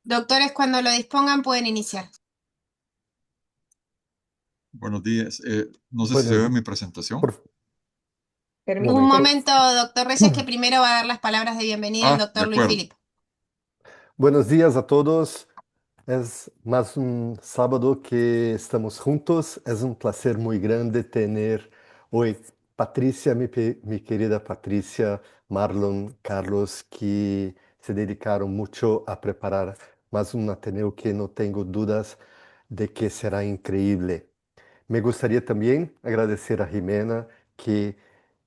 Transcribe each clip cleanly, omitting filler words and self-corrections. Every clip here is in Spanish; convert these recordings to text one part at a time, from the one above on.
Doctores, cuando lo dispongan pueden iniciar. Buenos días. No sé si se Bueno, ve mi presentación. por un Momento. momento, doctor Reyes, que primero va a dar las palabras de bienvenida el Ah, de doctor Luis acuerdo. Filipe. Buenos días a todos. Es más un sábado que estamos juntos. Es un placer muy grande tener hoy Patricia, mi querida Patricia, Marlon, Carlos, que se dedicaron mucho a preparar más un Ateneo que no tengo dudas de que será increíble. Me gustaría también agradecer a Jimena, que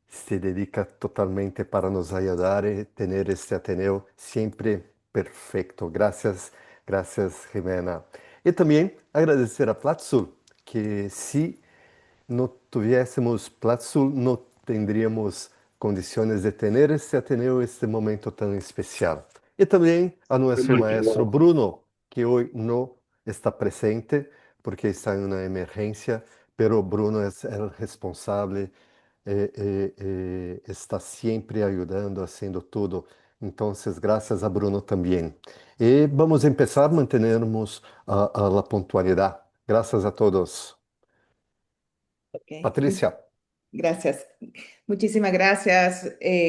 se dedica totalmente para nos ayudar a tener este Ateneo siempre perfecto. Gracias, gracias, Jimena. Y también agradecer a Platsul, que si no tuviésemos Platsul, no tendríamos condiciones de tener este Ateneo, este momento tan especial. Y también a nuestro maestro Bruno, que hoy no está presente porque está en una emergencia, pero Bruno es el responsable, está siempre ayudando, haciendo todo. Entonces, gracias a Bruno también. Y vamos a empezar, mantenernos a la puntualidad. Gracias a todos. Ok, Patricia. gracias. Muchísimas gracias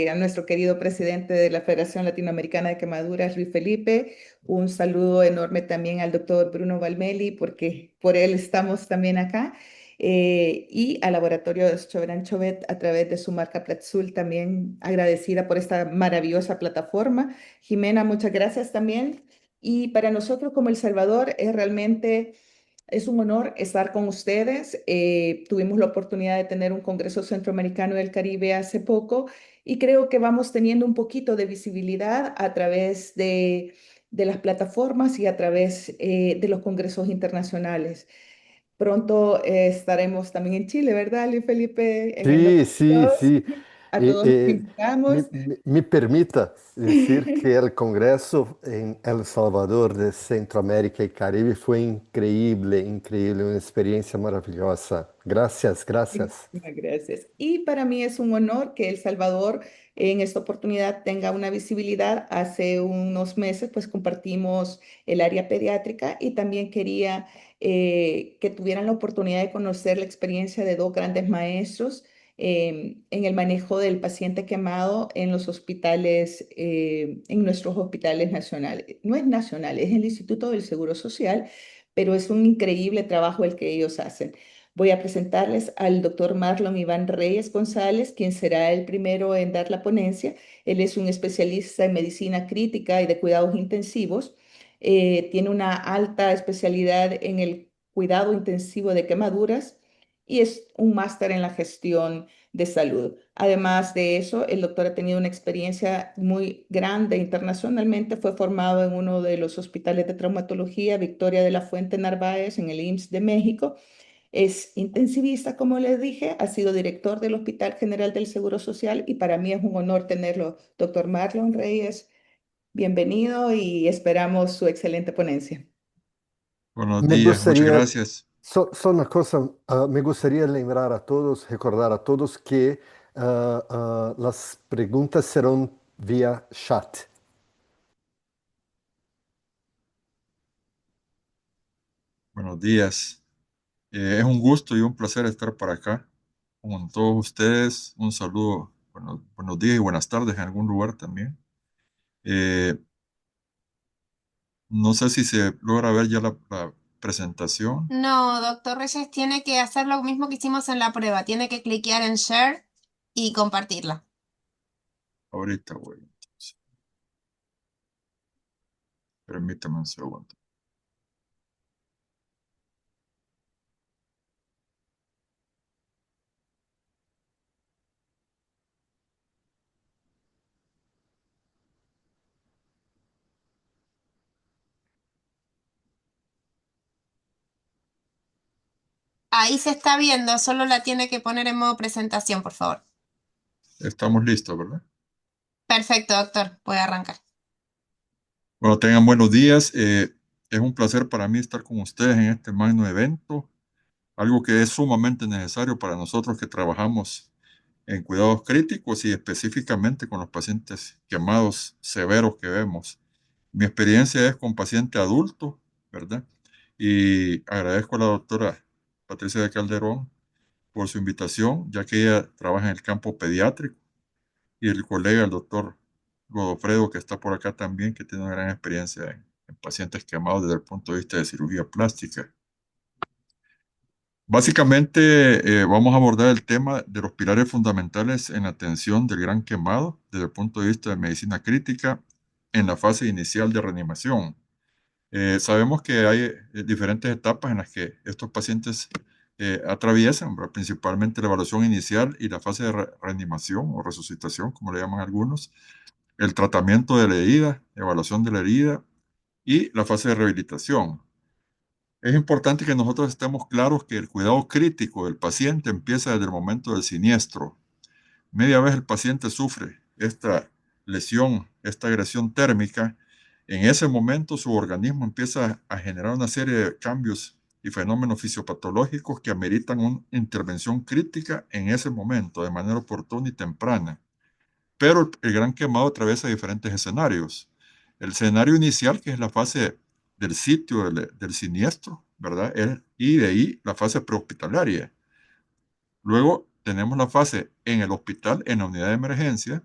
a nuestro querido presidente de la Federación Latinoamericana de Quemaduras, Luis Felipe. Un saludo enorme también al doctor Bruno Valmeli, porque por él estamos también acá. Y al laboratorio Chobran Chovet a través de su marca Platzul, también agradecida por esta maravillosa plataforma. Jimena, muchas gracias también. Y para nosotros como El Salvador es realmente... Es un honor estar con ustedes. Tuvimos la oportunidad de tener un Congreso Centroamericano del Caribe hace poco y creo que vamos teniendo un poquito de visibilidad a través de las plataformas y a través de los congresos internacionales. Pronto estaremos también en Chile, ¿verdad, Luis Felipe? En el Sí, norte de sí, Dios. sí. A todos los Me, invitamos. me permita decir que el Congreso en El Salvador de Centroamérica y Caribe fue increíble, increíble, una experiencia maravillosa. Gracias, gracias. Muchísimas gracias. Y para mí es un honor que El Salvador en esta oportunidad tenga una visibilidad. Hace unos meses pues compartimos el área pediátrica y también quería que tuvieran la oportunidad de conocer la experiencia de dos grandes maestros en el manejo del paciente quemado en los hospitales, en nuestros hospitales nacionales. No es nacional, es el Instituto del Seguro Social, pero es un increíble trabajo el que ellos hacen. Voy a presentarles al doctor Marlon Iván Reyes González, quien será el primero en dar la ponencia. Él es un especialista en medicina crítica y de cuidados intensivos. Tiene una alta especialidad en el cuidado intensivo de quemaduras y es un máster en la gestión de salud. Además de eso, el doctor ha tenido una experiencia muy grande internacionalmente. Fue formado en uno de los hospitales de traumatología, Victoria de la Fuente Narváez, en el IMSS de México. Es intensivista, como les dije, ha sido director del Hospital General del Seguro Social y para mí es un honor tenerlo. Doctor Marlon Reyes, bienvenido y esperamos su excelente ponencia. Buenos Me días. Muchas gustaría, gracias. só una cosa, me gustaría lembrar a todos, recordar a todos que las preguntas serán vía chat. Buenos días. Es un gusto y un placer estar para acá con todos ustedes. Un saludo. Buenos días y buenas tardes en algún lugar también. Eh, no sé si se logra ver ya la presentación. No, doctor Reyes tiene que hacer lo mismo que hicimos en la prueba. Tiene que cliquear en Share y compartirla. Ahorita, güey. Entonces, permítame un segundo. Ahí se está viendo, solo la tiene que poner en modo presentación, por favor. Estamos listos, ¿verdad? Perfecto, doctor. Puede arrancar. Bueno, tengan buenos días. Es un placer para mí estar con ustedes en este magno evento, algo que es sumamente necesario para nosotros que trabajamos en cuidados críticos y específicamente con los pacientes quemados severos que vemos. Mi experiencia es con paciente adulto, ¿verdad? Y agradezco a la doctora Patricia de Calderón por su invitación, ya que ella trabaja en el campo pediátrico, y el colega, el doctor Godofredo, que está por acá también, que tiene una gran experiencia en pacientes quemados desde el punto de vista de cirugía plástica. Básicamente, vamos a abordar el tema de los pilares fundamentales en la atención del gran quemado desde el punto de vista de medicina crítica en la fase inicial de reanimación. Sabemos que hay diferentes etapas en las que estos pacientes atraviesan, ¿verdad? Principalmente la evaluación inicial y la fase de reanimación o resucitación, como le llaman algunos, el tratamiento de la herida, evaluación de la herida y la fase de rehabilitación. Es importante que nosotros estemos claros que el cuidado crítico del paciente empieza desde el momento del siniestro. Media vez el paciente sufre esta lesión, esta agresión térmica, en ese momento su organismo empieza a generar una serie de cambios y fenómenos fisiopatológicos que ameritan una intervención crítica en ese momento, de manera oportuna y temprana. Pero el gran quemado atraviesa diferentes escenarios. El escenario inicial, que es la fase del sitio del siniestro, ¿verdad? Y de ahí la fase prehospitalaria. Luego tenemos la fase en el hospital, en la unidad de emergencia.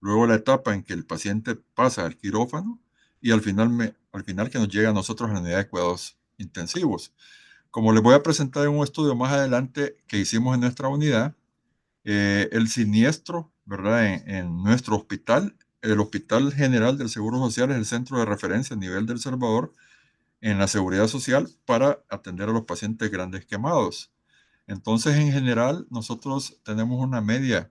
Luego la etapa en que el paciente pasa al quirófano y al final que nos llega a nosotros a la unidad de cuidados intensivos. Como les voy a presentar en un estudio más adelante que hicimos en nuestra unidad, el siniestro, ¿verdad? En nuestro hospital, el Hospital General del Seguro Social es el centro de referencia a nivel del Salvador en la seguridad social para atender a los pacientes grandes quemados. Entonces, en general, nosotros tenemos una media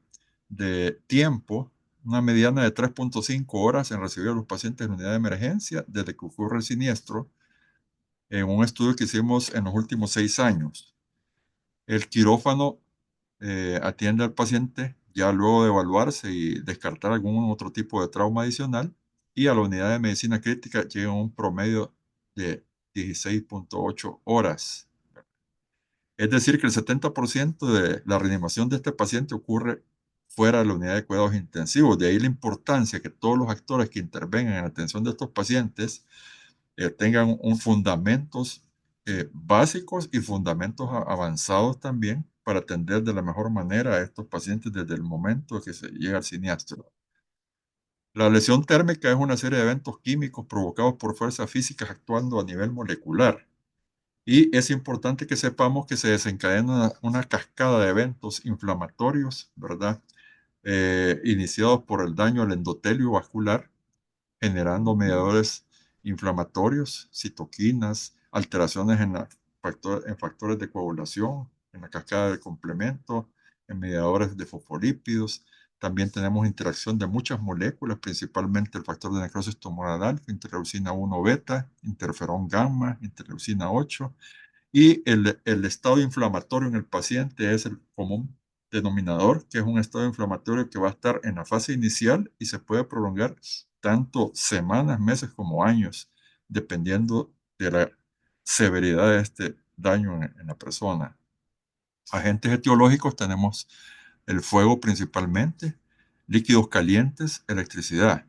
de tiempo, una mediana de 3.5 horas en recibir a los pacientes en unidad de emergencia desde que ocurre el siniestro, en un estudio que hicimos en los últimos 6 años. El quirófano atiende al paciente ya luego de evaluarse y descartar algún otro tipo de trauma adicional, y a la unidad de medicina crítica llega a un promedio de 16.8 horas. Es decir, que el 70% de la reanimación de este paciente ocurre fuera de la unidad de cuidados intensivos. De ahí la importancia que todos los actores que intervengan en la atención de estos pacientes tengan fundamentos básicos y fundamentos avanzados también para atender de la mejor manera a estos pacientes desde el momento que se llega al siniestro. La lesión térmica es una serie de eventos químicos provocados por fuerzas físicas actuando a nivel molecular. Y es importante que sepamos que se desencadena una cascada de eventos inflamatorios, ¿verdad? Iniciados por el daño al endotelio vascular, generando mediadores inflamatorios, citoquinas, alteraciones en factores de coagulación, en la cascada de complemento, en mediadores de fosfolípidos. También tenemos interacción de muchas moléculas, principalmente el factor de necrosis tumoral alfa, interleucina 1 beta, interferón gamma, interleucina 8, y el estado inflamatorio en el paciente es el común denominador, que es un estado inflamatorio que va a estar en la fase inicial y se puede prolongar tanto semanas, meses como años, dependiendo de la severidad de este daño en la persona. Agentes etiológicos tenemos el fuego principalmente, líquidos calientes, electricidad.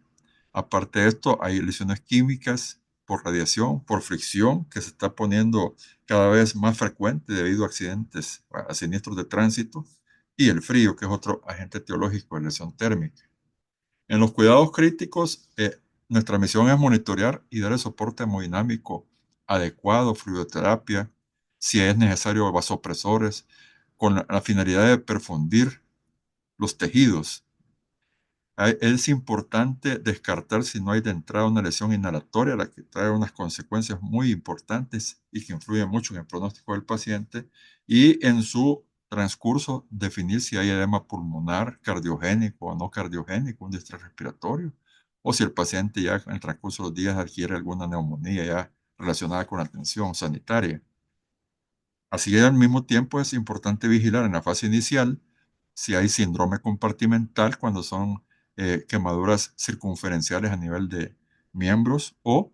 Aparte de esto, hay lesiones químicas por radiación, por fricción, que se está poniendo cada vez más frecuente debido a accidentes, a siniestros de tránsito, y el frío, que es otro agente etiológico de lesión térmica. En los cuidados críticos, nuestra misión es monitorear y dar el soporte hemodinámico adecuado, fluidoterapia, si es necesario vasopresores, con la finalidad de perfundir los tejidos. Es importante descartar si no hay de entrada una lesión inhalatoria, la que trae unas consecuencias muy importantes y que influyen mucho en el pronóstico del paciente, y en su transcurso definir si hay edema pulmonar cardiogénico o no cardiogénico, un distrés respiratorio, o si el paciente ya en el transcurso de los días adquiere alguna neumonía ya relacionada con la atención sanitaria. Así, al mismo tiempo, es importante vigilar en la fase inicial si hay síndrome compartimental, cuando son quemaduras circunferenciales a nivel de miembros o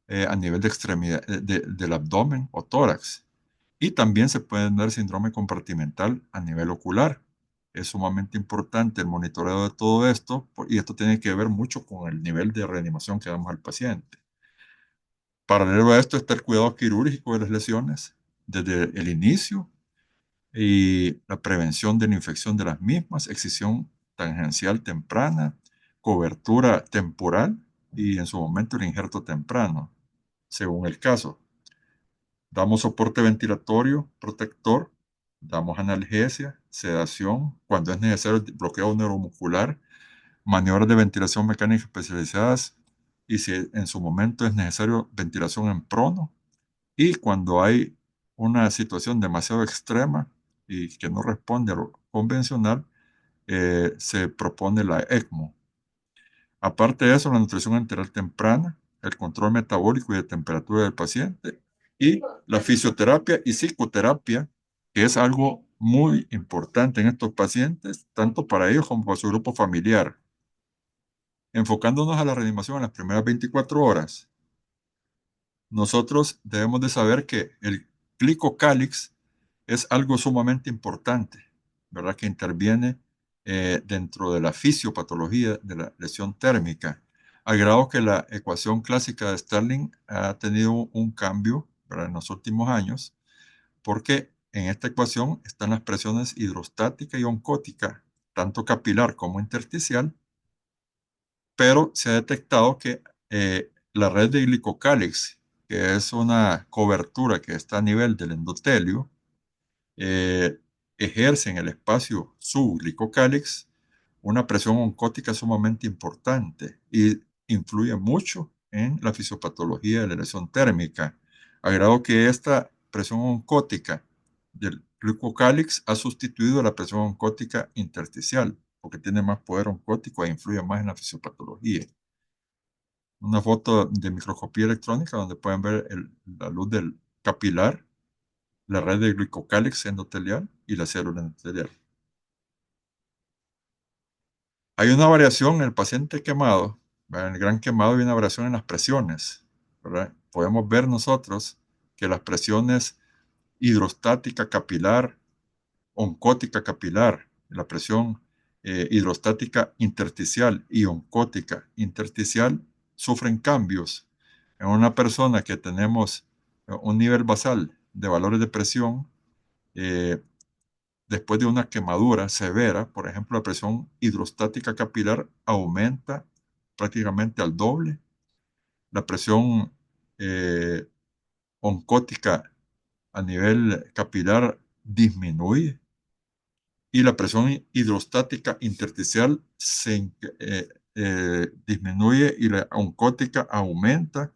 a nivel de extremidad del abdomen o tórax. Y también se puede dar síndrome compartimental a nivel ocular. Es sumamente importante el monitoreo de todo esto y esto tiene que ver mucho con el nivel de reanimación que damos al paciente. Paralelo a esto está el cuidado quirúrgico de las lesiones desde el inicio y la prevención de la infección de las mismas, excisión tangencial temprana, cobertura temporal y en su momento el injerto temprano, según el caso. Damos soporte ventilatorio, protector, damos analgesia, sedación, cuando es necesario bloqueo neuromuscular, maniobras de ventilación mecánica especializadas y si en su momento es necesario ventilación en prono y cuando hay una situación demasiado extrema y que no responde a lo convencional, se propone la ECMO. Aparte de eso, la nutrición enteral temprana, el control metabólico y de temperatura del paciente y la fisioterapia y psicoterapia, que es algo muy importante en estos pacientes, tanto para ellos como para su grupo familiar. Enfocándonos a la reanimación en las primeras 24 horas, nosotros debemos de saber que el glicocálix es algo sumamente importante, ¿verdad? Que interviene dentro de la fisiopatología de la lesión térmica, al grado que la ecuación clásica de Starling ha tenido un cambio, ¿verdad? En los últimos años, porque en esta ecuación están las presiones hidrostática y oncótica, tanto capilar como intersticial, pero se ha detectado que la red de glicocálix, que es una cobertura que está a nivel del endotelio, eh, ejerce en el espacio subglicocálix una presión oncótica sumamente importante y influye mucho en la fisiopatología de la lesión térmica, a grado que esta presión oncótica del glucocálix ha sustituido a la presión oncótica intersticial, porque tiene más poder oncótico e influye más en la fisiopatología. Una foto de microscopía electrónica donde pueden ver la luz del capilar, la red de glicocálix endotelial y la célula endotelial. Hay una variación en el paciente quemado, ¿verdad? En el gran quemado hay una variación en las presiones, ¿verdad? Podemos ver nosotros que las presiones hidrostática capilar, oncótica capilar, la presión hidrostática intersticial y oncótica intersticial sufren cambios. En una persona que tenemos un nivel basal de valores de presión, eh, después de una quemadura severa, por ejemplo, la presión hidrostática capilar aumenta prácticamente al doble, la presión eh, oncótica a nivel capilar disminuye y la presión hidrostática intersticial disminuye y la oncótica aumenta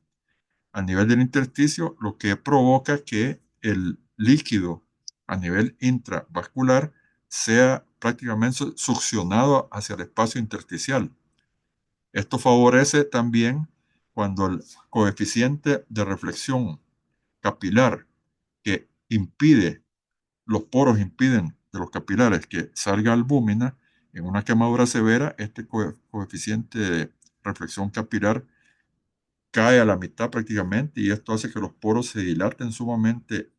a nivel del intersticio, lo que provoca que el líquido a nivel intravascular sea prácticamente succionado hacia el espacio intersticial. Esto favorece también cuando el coeficiente de reflexión capilar que impide, los poros impiden de los capilares que salga albúmina, en una quemadura severa, este coeficiente de reflexión capilar cae a la mitad prácticamente y esto hace que los poros se dilaten sumamente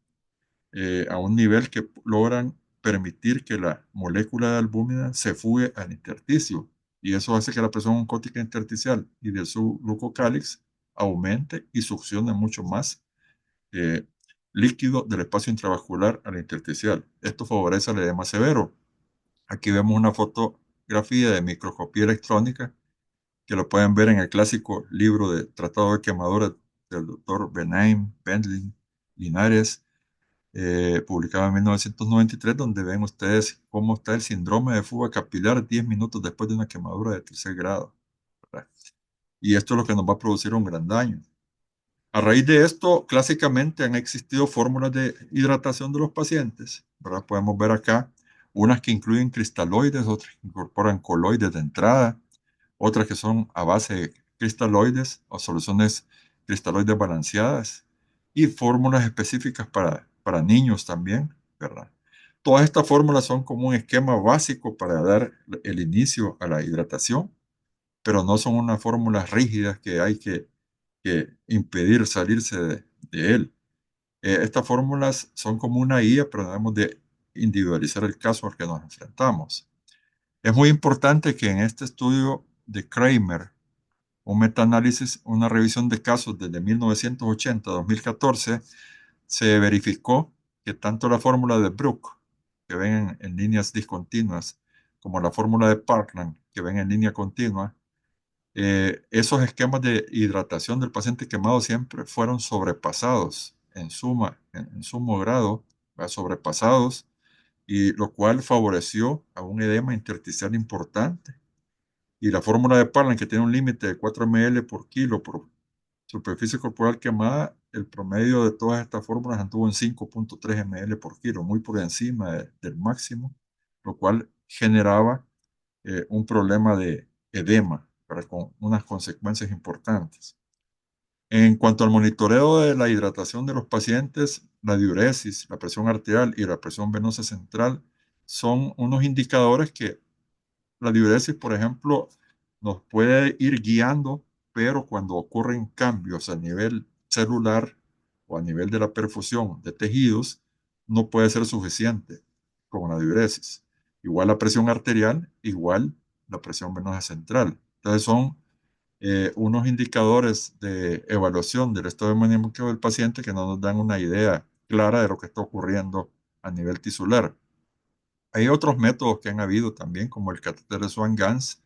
a un nivel que logran permitir que la molécula de albúmina se fugue al intersticio y eso hace que la presión oncótica intersticial y del subglucocálix aumente y succione mucho más eh, líquido del espacio intravascular al intersticial. Esto favorece el edema severo. Aquí vemos una fotografía de microscopía electrónica que lo pueden ver en el clásico libro de Tratado de Quemaduras del doctor Benaim, Pendlin, Linares, publicado en 1993, donde ven ustedes cómo está el síndrome de fuga capilar 10 minutos después de una quemadura de tercer grado, ¿verdad? Y esto es lo que nos va a producir un gran daño. A raíz de esto, clásicamente han existido fórmulas de hidratación de los pacientes, ¿verdad? Podemos ver acá unas que incluyen cristaloides, otras que incorporan coloides de entrada, otras que son a base de cristaloides o soluciones cristaloides balanceadas y fórmulas específicas para niños también, ¿verdad? Todas estas fórmulas son como un esquema básico para dar el inicio a la hidratación, pero no son unas fórmulas rígidas que hay que impedir salirse de él. Estas fórmulas son como una guía, pero debemos de individualizar el caso al que nos enfrentamos. Es muy importante que en este estudio de Kramer, un metaanálisis, una revisión de casos desde 1980 a 2014, se verificó que tanto la fórmula de Brook, que ven en líneas discontinuas, como la fórmula de Parkland, que ven en línea continua, esos esquemas de hidratación del paciente quemado siempre fueron sobrepasados en sumo grado, sobrepasados, y lo cual favoreció a un edema intersticial importante. Y la fórmula de Parlan, que tiene un límite de 4 ml por kilo por superficie corporal quemada, el promedio de todas estas fórmulas anduvo en 5.3 ml por kilo, muy por encima del máximo, lo cual generaba un problema de edema, pero con unas consecuencias importantes. En cuanto al monitoreo de la hidratación de los pacientes, la diuresis, la presión arterial y la presión venosa central son unos indicadores que la diuresis, por ejemplo, nos puede ir guiando, pero cuando ocurren cambios a nivel celular o a nivel de la perfusión de tejidos, no puede ser suficiente con la diuresis. Igual la presión arterial, igual la presión venosa central. Entonces son unos indicadores de evaluación del estado hemodinámico del paciente que no nos dan una idea clara de lo que está ocurriendo a nivel tisular. Hay otros métodos que han habido también, como el catéter de Swan-Ganz,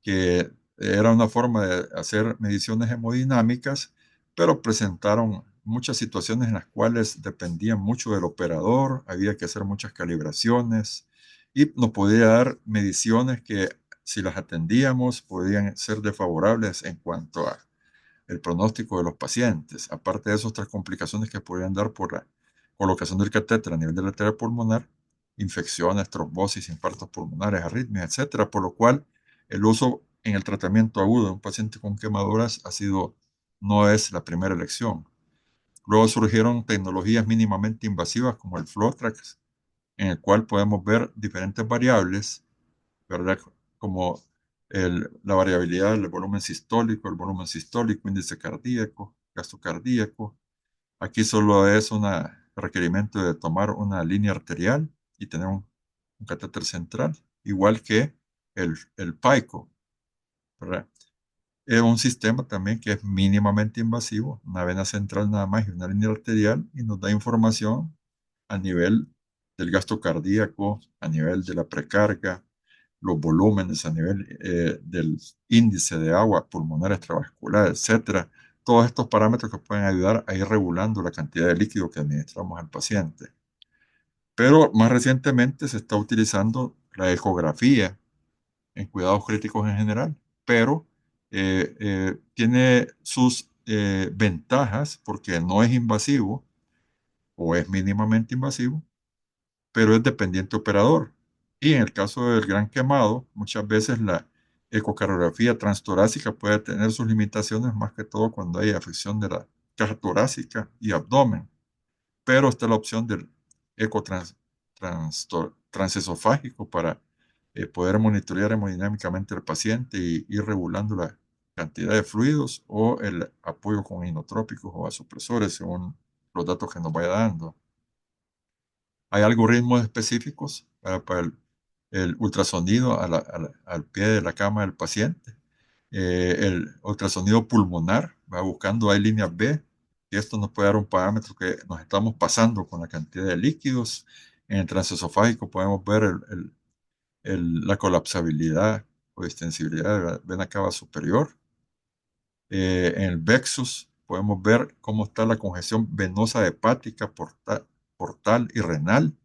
que era una forma de hacer mediciones hemodinámicas, pero presentaron muchas situaciones en las cuales dependían mucho del operador, había que hacer muchas calibraciones y nos podía dar mediciones que si las atendíamos podían ser desfavorables en cuanto a el pronóstico de los pacientes. Aparte de esas otras complicaciones que podrían dar por la colocación del catéter a nivel de la arteria pulmonar, infecciones, trombosis, infartos pulmonares, arritmias, etcétera, por lo cual el uso en el tratamiento agudo de un paciente con quemaduras no es la primera elección. Luego surgieron tecnologías mínimamente invasivas como el FlowTrax, en el cual podemos ver diferentes variables, ¿verdad? Como la variabilidad del volumen sistólico, índice cardíaco, gasto cardíaco. Aquí solo es un requerimiento de tomar una línea arterial y tener un catéter central, igual que el PICO, ¿verdad? Es un sistema también que es mínimamente invasivo, una vena central nada más y una línea arterial, y nos da información a nivel del gasto cardíaco, a nivel de la precarga, los volúmenes, a nivel del índice de agua pulmonar extravascular, etcétera. Todos estos parámetros que pueden ayudar a ir regulando la cantidad de líquido que administramos al paciente. Pero más recientemente se está utilizando la ecografía en cuidados críticos en general, pero tiene sus ventajas porque no es invasivo o es mínimamente invasivo, pero es dependiente operador. Y en el caso del gran quemado, muchas veces la ecocardiografía transtorácica puede tener sus limitaciones, más que todo cuando hay afección de la caja torácica y abdomen. Pero está la opción del eco transesofágico para poder monitorear hemodinámicamente al paciente y ir regulando la cantidad de fluidos o el apoyo con inotrópicos o vasopresores según los datos que nos vaya dando. Hay algoritmos específicos para el ultrasonido al pie de la cama del paciente. El ultrasonido pulmonar va buscando, hay líneas B, y esto nos puede dar un parámetro que nos estamos pasando con la cantidad de líquidos. En el transesofágico podemos ver la colapsabilidad o distensibilidad de la vena cava superior. En el Vexus podemos ver cómo está la congestión venosa hepática, portal y renal.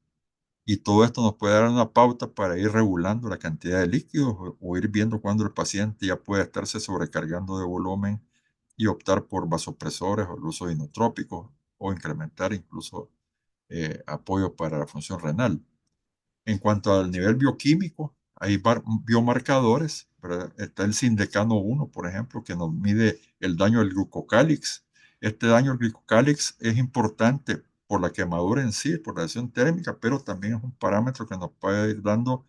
Y todo esto nos puede dar una pauta para ir regulando la cantidad de líquidos o ir viendo cuándo el paciente ya puede estarse sobrecargando de volumen y optar por vasopresores o el uso de inotrópicos o incrementar incluso apoyo para la función renal. En cuanto al nivel bioquímico, hay biomarcadores, ¿verdad? Está el Sindecano 1, por ejemplo, que nos mide el daño del glucocálix. Este daño del glucocálix es importante por la quemadura en sí, por la lesión térmica, pero también es un parámetro que nos puede ir dando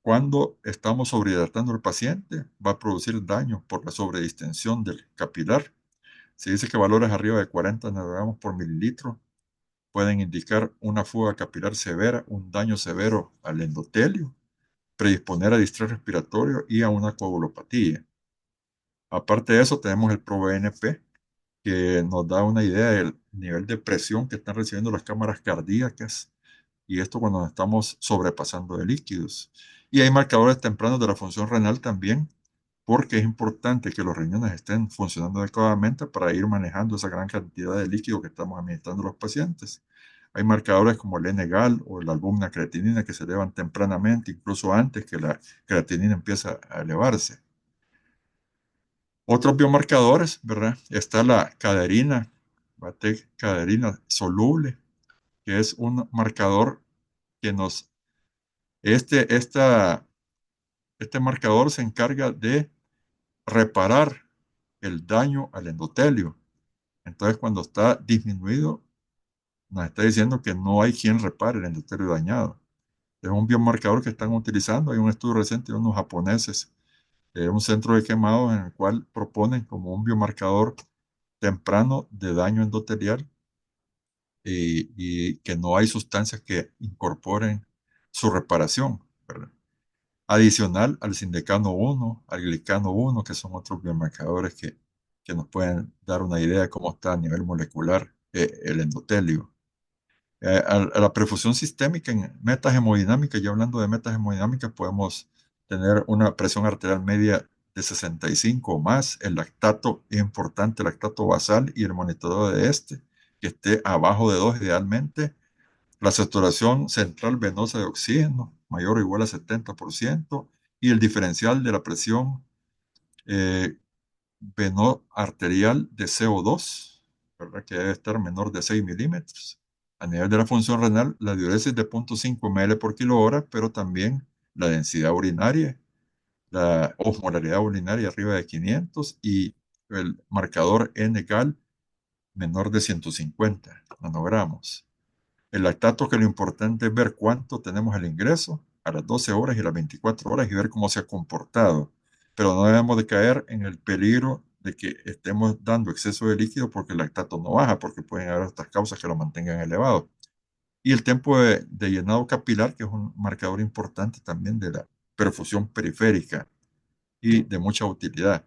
cuando estamos sobrehidratando al paciente, va a producir daño por la sobredistensión del capilar. Se dice que valores arriba de 40 nanogramos por mililitro pueden indicar una fuga capilar severa, un daño severo al endotelio, predisponer a distrés respiratorio y a una coagulopatía. Aparte de eso, tenemos el ProBNP, que nos da una idea del nivel de presión que están recibiendo las cámaras cardíacas, y esto cuando nos estamos sobrepasando de líquidos. Y hay marcadores tempranos de la función renal también, porque es importante que los riñones estén funcionando adecuadamente para ir manejando esa gran cantidad de líquido que estamos administrando a los pacientes. Hay marcadores como el N-gal o la albúmina creatinina que se elevan tempranamente, incluso antes que la creatinina empieza a elevarse. Otros biomarcadores, ¿verdad? Está la caderina, caderina soluble, que es un marcador que nos, este marcador se encarga de reparar el daño al endotelio. Entonces, cuando está disminuido, nos está diciendo que no hay quien repare el endotelio dañado. Es un biomarcador que están utilizando. Hay un estudio reciente de unos japoneses, un centro de quemados en el cual proponen como un biomarcador temprano de daño endotelial, y que no hay sustancias que incorporen su reparación, ¿verdad? Adicional al sindecano 1, al glicano 1, que son otros biomarcadores que nos pueden dar una idea de cómo está a nivel molecular el endotelio. A la perfusión sistémica en metas hemodinámicas, ya hablando de metas hemodinámicas, podemos tener una presión arterial media de 65 o más. El lactato es importante, el lactato basal y el monitoreo de este, que esté abajo de 2 idealmente. La saturación central venosa de oxígeno mayor o igual a 70%, y el diferencial de la presión eh, veno-arterial de CO2, ¿verdad? Que debe estar menor de 6 milímetros. A nivel de la función renal, la diuresis de 0.5 ml por kilo hora, pero también la densidad urinaria, la osmolaridad urinaria arriba de 500 y el marcador N-gal menor de 150 nanogramos. El lactato, que lo importante es ver cuánto tenemos el ingreso a las 12 horas y a las 24 horas y ver cómo se ha comportado. Pero no debemos de caer en el peligro de que estemos dando exceso de líquido porque el lactato no baja, porque pueden haber otras causas que lo mantengan elevado. Y el tiempo de llenado capilar, que es un marcador importante también de la perfusión periférica y de mucha utilidad.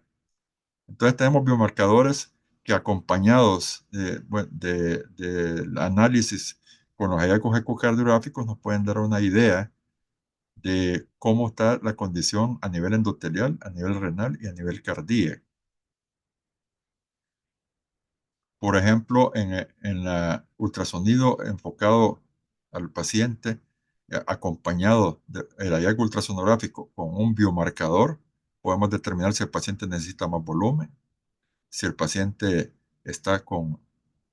Entonces tenemos biomarcadores que, acompañados del análisis con los hallazgos ecocardiográficos, nos pueden dar una idea de cómo está la condición a nivel endotelial, a nivel renal y a nivel cardíaco. Por ejemplo, en la ultrasonido enfocado al paciente, acompañado del hallazgo ultrasonográfico con un biomarcador, podemos determinar si el paciente necesita más volumen, si el paciente está con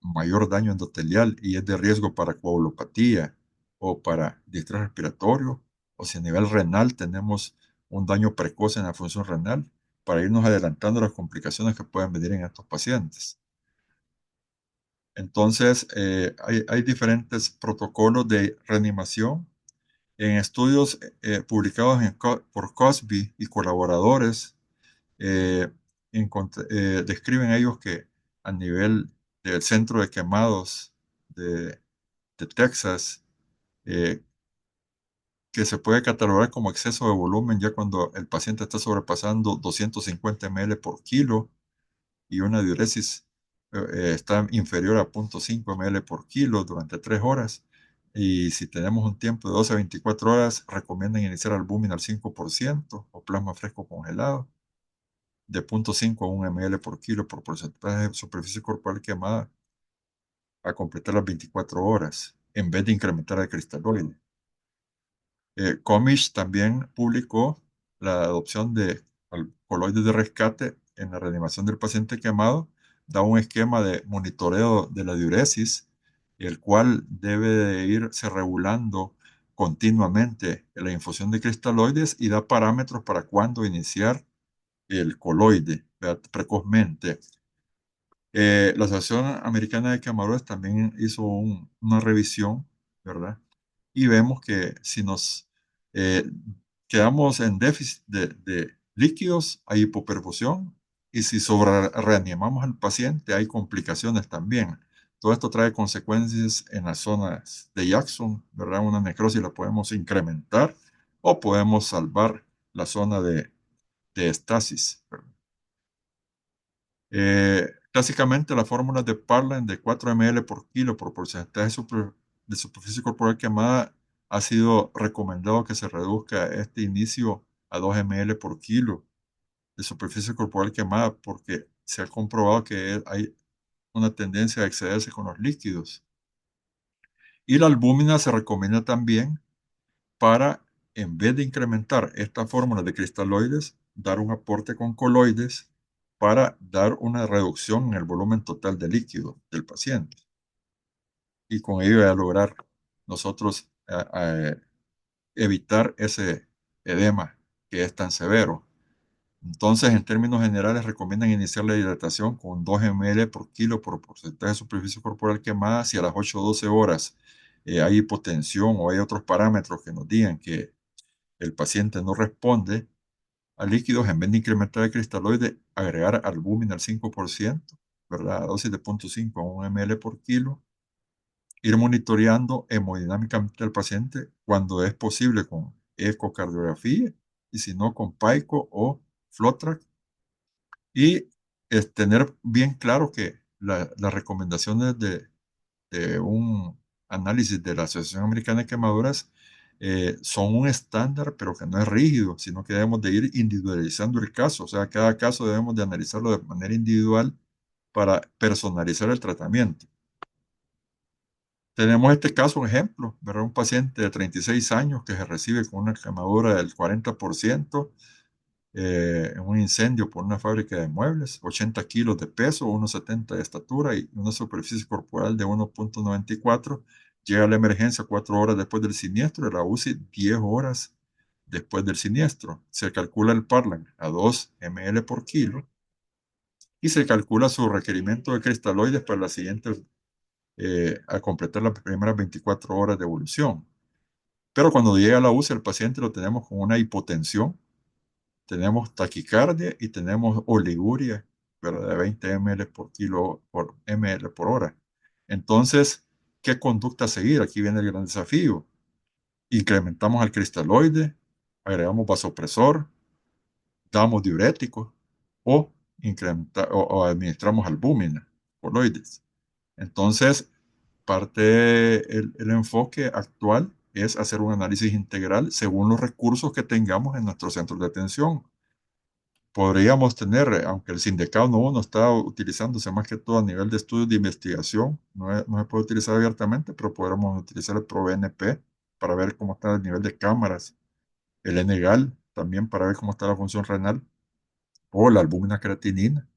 mayor daño endotelial y es de riesgo para coagulopatía o para distrés respiratorio, o si a nivel renal tenemos un daño precoz en la función renal, para irnos adelantando las complicaciones que pueden venir en estos pacientes. Entonces, hay diferentes protocolos de reanimación. En estudios publicados por Cosby y colaboradores, eh, describen ellos que a nivel del centro de quemados de Texas, eh, que se puede catalogar como exceso de volumen ya cuando el paciente está sobrepasando 250 ml por kilo y una diuresis está inferior a 0.5 ml por kilo durante 3 horas. Y si tenemos un tiempo de 12 a 24 horas, recomiendan iniciar albúmina al 5% o plasma fresco congelado de 0.5 a 1 ml por kilo por porcentaje de superficie corporal quemada a completar las 24 horas, en vez de incrementar el cristaloide. Comish también publicó la adopción de coloides de rescate en la reanimación del paciente quemado. Da un esquema de monitoreo de la diuresis, el cual debe de irse regulando continuamente la infusión de cristaloides, y da parámetros para cuándo iniciar el coloide, ¿verdad? Precozmente. La Asociación Americana de Quemadores también hizo una revisión, ¿verdad? Y vemos que si nos eh, quedamos en déficit de líquidos, hay hipoperfusión, y si sobre reanimamos al paciente, hay complicaciones también. todo esto trae consecuencias en las zonas de Jackson, ¿verdad? Una necrosis la podemos incrementar o podemos salvar la zona de estasis, ¿verdad? Clásicamente la fórmula de Parland de 4 ml por kilo por porcentaje de superficie corporal quemada ha sido recomendado que se reduzca este inicio a 2 ml por kilo de superficie corporal quemada porque se ha comprobado que hay una tendencia a excederse con los líquidos. Y la albúmina se recomienda también para, en vez de incrementar esta fórmula de cristaloides, dar un aporte con coloides para dar una reducción en el volumen total de líquido del paciente. Y con ello a lograr nosotros evitar ese edema que es tan severo. Entonces, en términos generales, recomiendan iniciar la hidratación con 2 ml por kilo por porcentaje de superficie corporal quemada. Si a las 8 o 12 horas hay hipotensión o hay otros parámetros que nos digan que el paciente no responde a líquidos, en vez de incrementar el cristaloide, agregar albúmina al 5%, ¿verdad? A dosis de 0.5 a 1 ml por kilo. Ir monitoreando hemodinámicamente al paciente cuando es posible con ecocardiografía y si no con PAICO o FLOTRAC. Y es tener bien claro que las recomendaciones de un análisis de la Asociación Americana de Quemaduras son un estándar, pero que no es rígido, sino que debemos de ir individualizando el caso. O sea, cada caso debemos de analizarlo de manera individual para personalizar el tratamiento. Tenemos este caso, un ejemplo, ¿verdad? Un paciente de 36 años que se recibe con una quemadura del 40%, en un incendio por una fábrica de muebles, 80 kilos de peso, 1,70 de estatura y una superficie corporal de 1,94. Llega a la emergencia 4 horas después del siniestro y la UCI 10 horas después del siniestro. Se calcula el Parlan a 2 ml por kilo y se calcula su requerimiento de cristaloides para la siguiente, a completar las primeras 24 horas de evolución. Pero cuando llega a la UCI, el paciente lo tenemos con una hipotensión, tenemos taquicardia y tenemos oliguria, ¿verdad? De 20 ml por kilo por ml por hora. Entonces, ¿qué conducta seguir? Aquí viene el gran desafío. Incrementamos el cristaloide, agregamos vasopresor, damos diuréticos o, o administramos albúmina, coloides. Entonces, el enfoque actual es hacer un análisis integral según los recursos que tengamos en nuestros centros de atención. Podríamos tener, aunque el Sindecado no está utilizándose más que todo a nivel de estudios de investigación, no se puede utilizar abiertamente, pero podríamos utilizar el ProBNP para ver cómo está el nivel de cámaras, el N-Gal también para ver cómo está la función renal, o la albúmina creatinina.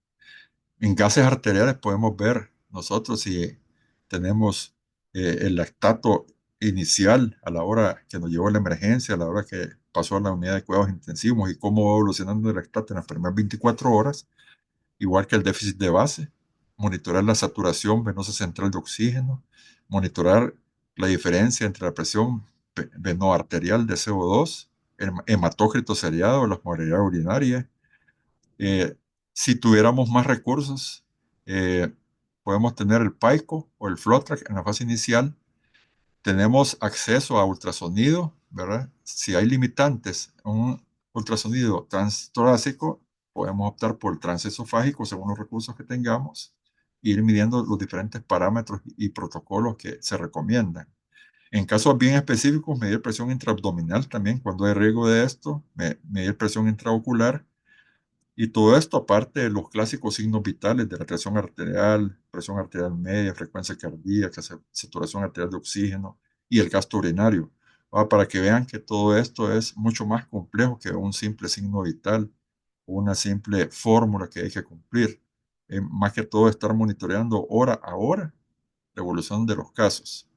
En gases arteriales podemos ver nosotros si tenemos el lactato inicial a la hora que nos llevó a la emergencia, a la hora que pasó a la unidad de cuidados intensivos y cómo va evolucionando el lactato en las primeras 24 horas, igual que el déficit de base, monitorar la saturación venosa central de oxígeno, monitorar la diferencia entre la presión venoarterial de CO2, el hematócrito seriado, la osmolalidad urinaria. Eh, si tuviéramos más recursos, eh, podemos tener el PAICO o el FLOTRAC en la fase inicial. Tenemos acceso a ultrasonido, ¿verdad? Si hay limitantes, un ultrasonido transtorácico, podemos optar por el transesofágico según los recursos que tengamos, e ir midiendo los diferentes parámetros y protocolos que se recomiendan. En casos bien específicos, medir presión intraabdominal también cuando hay riesgo de esto, medir presión intraocular. Y todo esto aparte de los clásicos signos vitales de la presión arterial media, frecuencia cardíaca, saturación arterial de oxígeno y el gasto urinario. Para que vean que todo esto es mucho más complejo que un simple signo vital o una simple fórmula que hay que cumplir. Más que todo estar monitoreando hora a hora la evolución de los casos.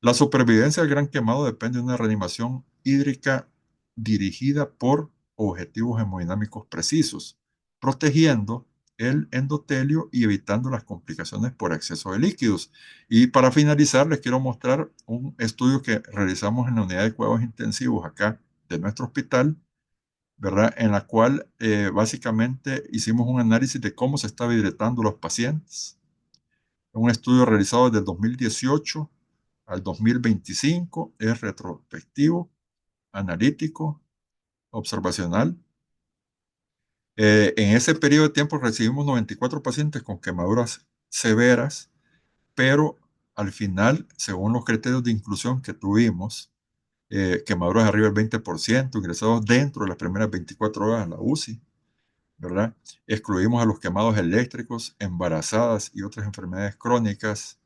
La supervivencia del gran quemado depende de una reanimación hídrica dirigida por objetivos hemodinámicos precisos, protegiendo el endotelio y evitando las complicaciones por exceso de líquidos. Y para finalizar, les quiero mostrar un estudio que realizamos en la unidad de cuidados intensivos acá de nuestro hospital, ¿verdad? En la cual básicamente hicimos un análisis de cómo se estaba hidratando los pacientes Un estudio realizado desde el 2018 al 2025, es retrospectivo, analítico, observacional. En ese periodo de tiempo recibimos 94 pacientes con quemaduras severas, pero al final, según los criterios de inclusión que tuvimos, quemaduras arriba del 20%, ingresados dentro de las primeras 24 horas a la UCI, ¿verdad? Excluimos a los quemados eléctricos, embarazadas y otras enfermedades crónicas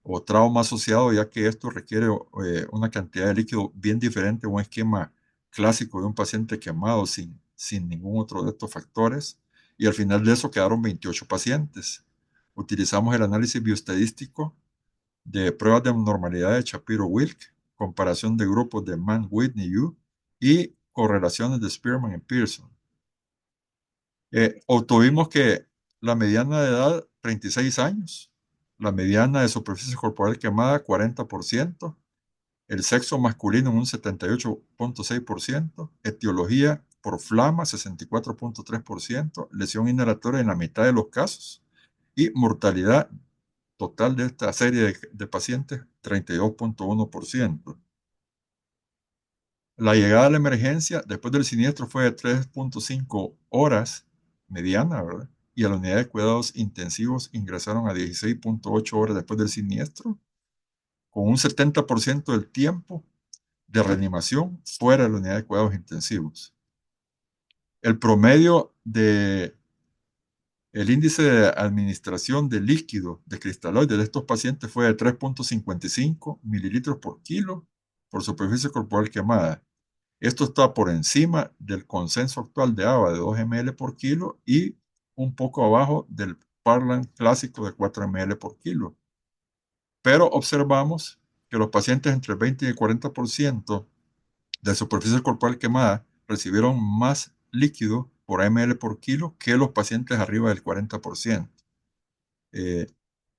o trauma asociado, ya que esto requiere una cantidad de líquido bien diferente a un esquema clásico de un paciente quemado sin ningún otro de estos factores. Y al final de eso quedaron 28 pacientes. Utilizamos el análisis bioestadístico de pruebas de normalidad de Shapiro-Wilk, comparación de grupos de Mann, Whitney, Yu y correlaciones de Spearman y Pearson. Obtuvimos que la mediana de edad, 36 años, la mediana de superficie corporal quemada, 40%, el sexo masculino en un 78.6%, etiología por flama, 64.3%, lesión inhalatoria en la mitad de los casos y mortalidad total de esta serie de pacientes, 32.1%. La llegada a la emergencia después del siniestro fue de 3.5 horas mediana, ¿verdad? Y a la unidad de cuidados intensivos ingresaron a 16.8 horas después del siniestro, con un 70% del tiempo de reanimación fuera de la unidad de cuidados intensivos. El promedio de el índice de administración de líquido de cristaloides de estos pacientes fue de 3.55 mililitros por kilo por superficie corporal quemada. Esto está por encima del consenso actual de AVA de 2 ml por kilo y un poco abajo del Parlan clásico de 4 ml por kilo. Pero observamos que los pacientes entre 20 y 40% de superficie corporal quemada recibieron más líquido por ml por kilo que los pacientes arriba del 40%,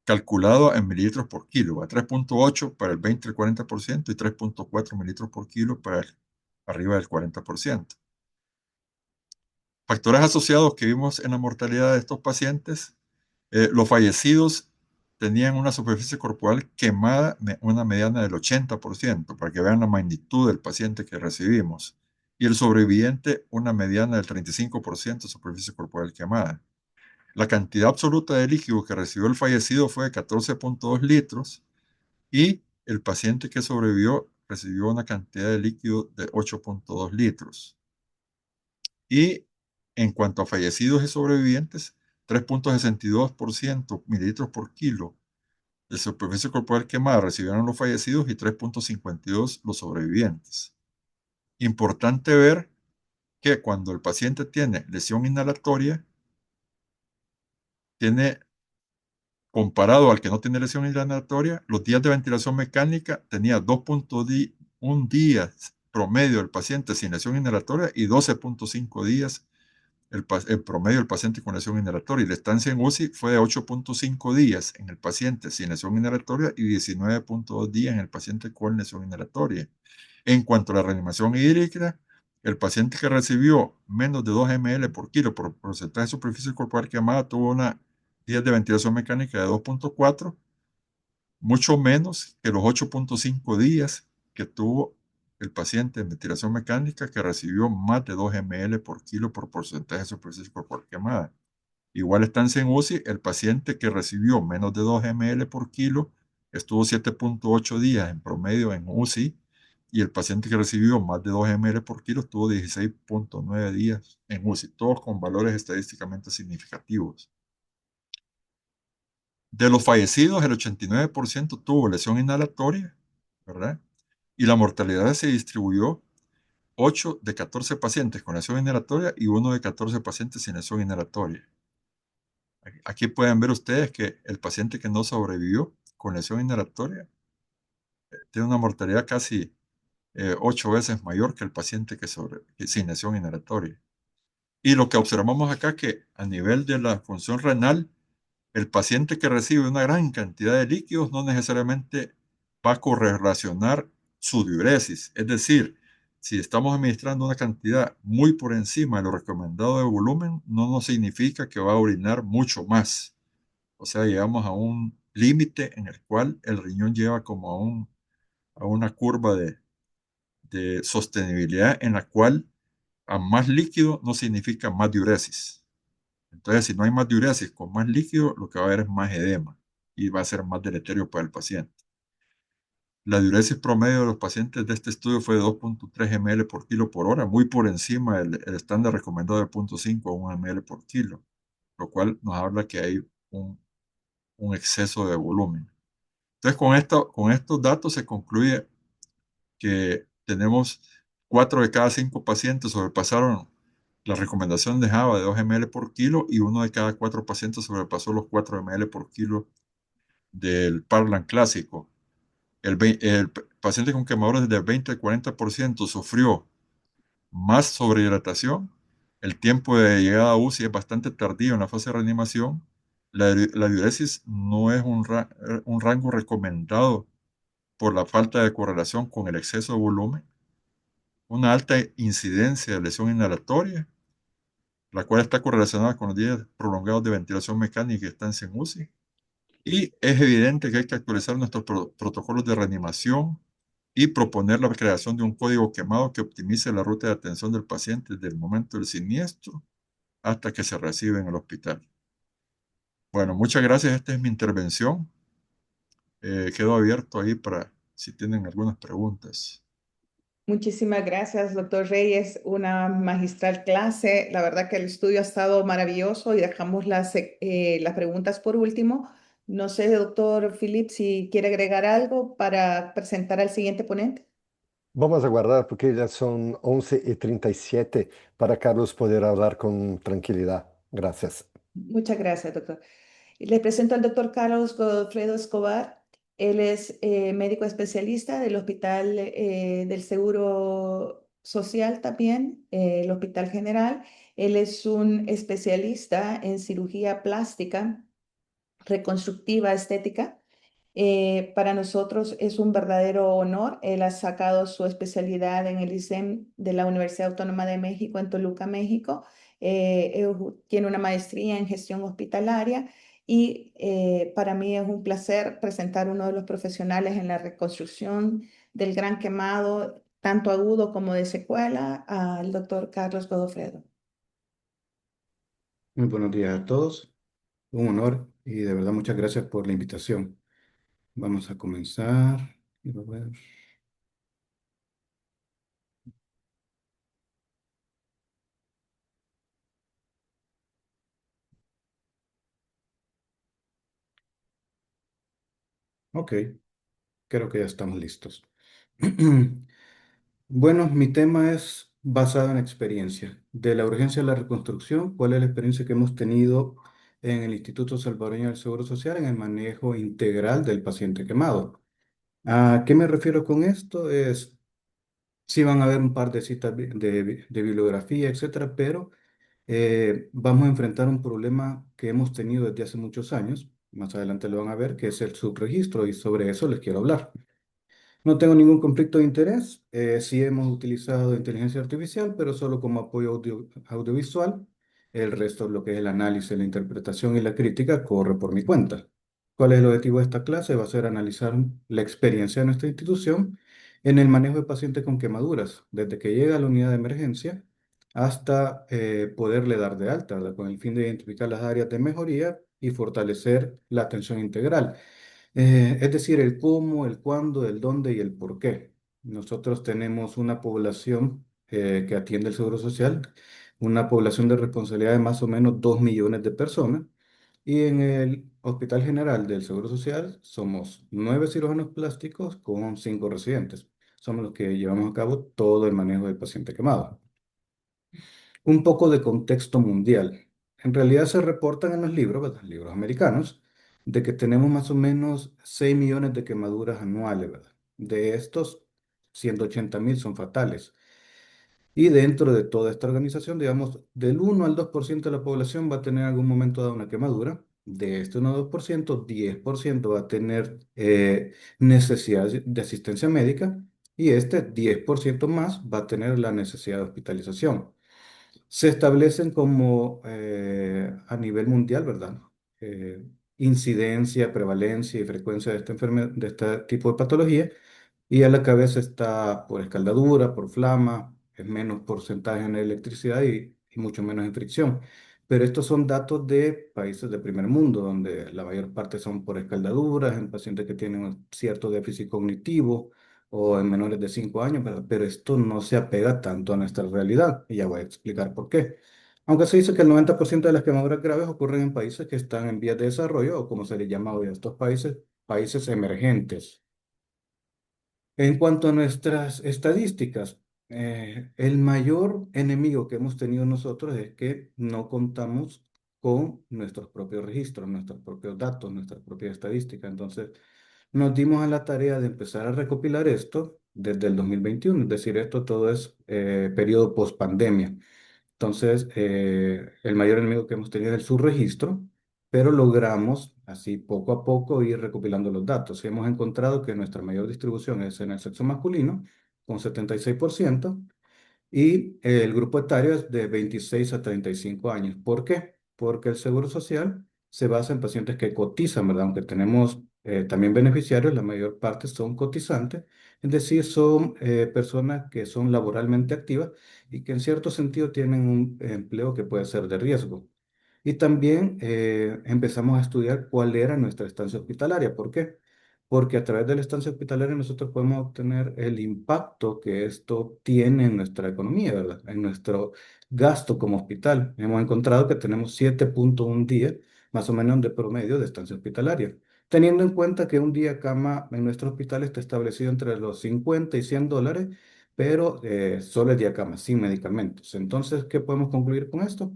calculado en mililitros por kilo, a 3.8 para el 20 y el 40% y 3.4 mililitros por kilo para el arriba del 40%. Factores asociados que vimos en la mortalidad de estos pacientes, los fallecidos tenían una superficie corporal quemada, una mediana del 80%, para que vean la magnitud del paciente que recibimos. Y el sobreviviente, una mediana del 35% de superficie corporal quemada. La cantidad absoluta de líquido que recibió el fallecido fue de 14.2 litros y el paciente que sobrevivió recibió una cantidad de líquido de 8.2 litros. Y en cuanto a fallecidos y sobrevivientes, 3.62% mililitros por kilo de superficie corporal quemada recibieron los fallecidos y 3.52 los sobrevivientes. Importante ver que cuando el paciente tiene lesión inhalatoria, tiene, comparado al que no tiene lesión inhalatoria, los días de ventilación mecánica tenía 2.1 días promedio del paciente sin lesión inhalatoria y 12.5 días el promedio del paciente con lesión inhalatoria, y la estancia en UCI fue de 8.5 días en el paciente sin lesión inhalatoria y 19.2 días en el paciente con lesión inhalatoria. En cuanto a la reanimación hídrica, el paciente que recibió menos de 2 ml por kilo por porcentaje de superficie corporal quemada tuvo una días de ventilación mecánica de 2.4, mucho menos que los 8.5 días que tuvo el paciente en ventilación mecánica que recibió más de 2 ml por kilo por porcentaje de superficie corporal quemada. Igual estancia en UCI, el paciente que recibió menos de 2 ml por kilo estuvo 7.8 días en promedio en UCI y el paciente que recibió más de 2 ml por kilo estuvo 16.9 días en UCI, todos con valores estadísticamente significativos. De los fallecidos, el 89% tuvo lesión inhalatoria, ¿verdad? Y la mortalidad se distribuyó 8 de 14 pacientes con lesión inhalatoria y 1 de 14 pacientes sin lesión inhalatoria. Aquí pueden ver ustedes que el paciente que no sobrevivió con lesión inhalatoria tiene una mortalidad casi 8 veces mayor que el paciente que sin lesión inhalatoria. Y lo que observamos acá que a nivel de la función renal, el paciente que recibe una gran cantidad de líquidos no necesariamente va a correlacionar su diuresis. Es decir, si estamos administrando una cantidad muy por encima de lo recomendado de volumen, no nos significa que va a orinar mucho más. O sea, llegamos a un límite en el cual el riñón lleva como a una curva de sostenibilidad en la cual a más líquido no significa más diuresis. Entonces, si no hay más diuresis con más líquido, lo que va a haber es más edema y va a ser más deleterio para el paciente. La diuresis promedio de los pacientes de este estudio fue de 2.3 ml por kilo por hora, muy por encima del el estándar recomendado de 0.5 a 1 ml por kilo, lo cual nos habla que hay un exceso de volumen. Entonces, con estos datos se concluye que tenemos 4 de cada 5 pacientes sobrepasaron la recomendación de Java de 2 ml por kilo y 1 de cada 4 pacientes sobrepasó los 4 ml por kilo del Parlan clásico. El paciente con quemaduras del 20 al 40% sufrió más sobrehidratación. El tiempo de llegada a UCI es bastante tardío en la fase de reanimación. La diuresis no es un rango recomendado por la falta de correlación con el exceso de volumen. Una alta incidencia de lesión inhalatoria, la cual está correlacionada con los días prolongados de ventilación mecánica y estancia en UCI. Y es evidente que hay que actualizar nuestros protocolos de reanimación y proponer la creación de un código quemado que optimice la ruta de atención del paciente desde el momento del siniestro hasta que se recibe en el hospital. Bueno, muchas gracias. Esta es mi intervención. Quedo abierto ahí para si tienen algunas preguntas. Muchísimas gracias, doctor Reyes. Una magistral clase. La verdad que el estudio ha estado maravilloso y dejamos las preguntas por último. No sé, doctor Philip, si quiere agregar algo para presentar al siguiente ponente. Vamos a guardar porque ya son 11:37 para Carlos poder hablar con tranquilidad. Gracias. Muchas gracias, doctor. Le presento al doctor Carlos Godofredo Escobar. Él es médico especialista del Hospital del Seguro Social también, el Hospital General. Él es un especialista en cirugía plástica, reconstructiva, estética. Para nosotros es un verdadero honor. Él ha sacado su especialidad en el ISEM de la Universidad Autónoma de México en Toluca, México. Tiene una maestría en gestión hospitalaria y para mí es un placer presentar uno de los profesionales en la reconstrucción del gran quemado, tanto agudo como de secuela, al doctor Carlos Godofredo. Muy buenos días a todos. Un honor y de verdad muchas gracias por la invitación. Vamos a comenzar. Quiero ver. Ok, creo que ya estamos listos. Bueno, mi tema es basado en experiencia. De la urgencia de la reconstrucción, ¿cuál es la experiencia que hemos tenido en el Instituto Salvadoreño del Seguro Social en el manejo integral del paciente quemado? ¿A qué me refiero con esto? Sí van a haber un par de citas de bibliografía, etcétera, pero vamos a enfrentar un problema que hemos tenido desde hace muchos años. Más adelante lo van a ver, que es el subregistro, y sobre eso les quiero hablar. No tengo ningún conflicto de interés. Sí hemos utilizado inteligencia artificial, pero solo como apoyo audiovisual. El resto, lo que es el análisis, la interpretación y la crítica, corre por mi cuenta. ¿Cuál es el objetivo de esta clase? Va a ser analizar la experiencia de nuestra institución en el manejo de pacientes con quemaduras, desde que llega a la unidad de emergencia hasta poderle dar de alta, ¿verdad? Con el fin de identificar las áreas de mejoría y fortalecer la atención integral. Es decir, el cómo, el cuándo, el dónde y el por qué. Nosotros tenemos una población que atiende el Seguro Social, una población de responsabilidad de más o menos 2 millones de personas. Y en el Hospital General del Seguro Social somos 9 cirujanos plásticos con 5 residentes. Somos los que llevamos a cabo todo el manejo del paciente quemado. Un poco de contexto mundial. En realidad se reportan en los libros, ¿verdad? Libros americanos, de que tenemos más o menos 6 millones de quemaduras anuales, ¿verdad? De estos, 180.000 son fatales. Y dentro de toda esta organización, digamos, del 1 al 2% de la población va a tener en algún momento dado una quemadura. De este 1 al 2%, 10% va a tener necesidad de asistencia médica y este 10% más va a tener la necesidad de hospitalización. Se establecen como a nivel mundial, ¿verdad? incidencia, prevalencia y frecuencia de esta de este tipo de patología. Y a la cabeza está por escaldadura, por flama, es menos porcentaje en electricidad y mucho menos en fricción. Pero estos son datos de países de primer mundo, donde la mayor parte son por escaldaduras, en pacientes que tienen un cierto déficit cognitivo o en menores de 5 años, ¿verdad? Pero esto no se apega tanto a nuestra realidad y ya voy a explicar por qué. Aunque se dice que el 90% de las quemaduras graves ocurren en países que están en vías de desarrollo o como se les llama hoy a estos países, países emergentes. En cuanto a nuestras estadísticas, el mayor enemigo que hemos tenido nosotros es que no contamos con nuestros propios registros, nuestros propios datos, nuestras propias estadísticas. Entonces, nos dimos a la tarea de empezar a recopilar esto desde el 2021, es decir, esto todo es periodo post pandemia. Entonces, el mayor enemigo que hemos tenido es el subregistro, pero logramos así poco a poco ir recopilando los datos. Y hemos encontrado que nuestra mayor distribución es en el sexo masculino, con 76%, y el grupo etario es de 26 a 35 años. ¿Por qué? Porque el seguro social se basa en pacientes que cotizan, ¿verdad? Aunque tenemos también beneficiarios, la mayor parte son cotizantes, es decir, son personas que son laboralmente activas y que en cierto sentido tienen un empleo que puede ser de riesgo. Y también empezamos a estudiar cuál era nuestra estancia hospitalaria. ¿Por qué? Porque a través de la estancia hospitalaria nosotros podemos obtener el impacto que esto tiene en nuestra economía, ¿verdad? En nuestro gasto como hospital. Hemos encontrado que tenemos 7,1 días más o menos de promedio de estancia hospitalaria, teniendo en cuenta que un día cama en nuestro hospital está establecido entre los 50 y $100, pero solo el día cama, sin medicamentos. Entonces, ¿qué podemos concluir con esto?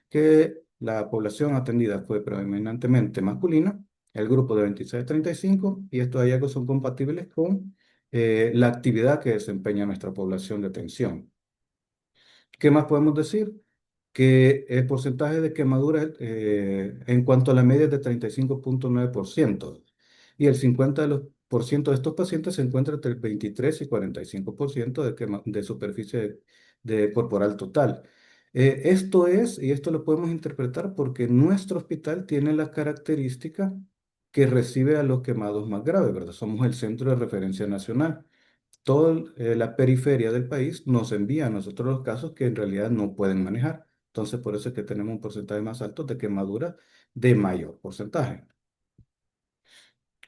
Que la población atendida fue predominantemente masculina, el grupo de 26 a 35, y estos hallazgos son compatibles con la actividad que desempeña nuestra población de atención. ¿Qué más podemos decir? Que el porcentaje de quemaduras en cuanto a la media es de 35,9% y el 50% de estos pacientes se encuentra entre el 23 y 45% de superficie corporal total. Esto es, y esto lo podemos interpretar porque nuestro hospital tiene la característica que recibe a los quemados más graves, ¿verdad? Somos el centro de referencia nacional. Toda la periferia del país nos envía a nosotros los casos que en realidad no pueden manejar. Entonces, por eso es que tenemos un porcentaje más alto de quemaduras de mayor porcentaje.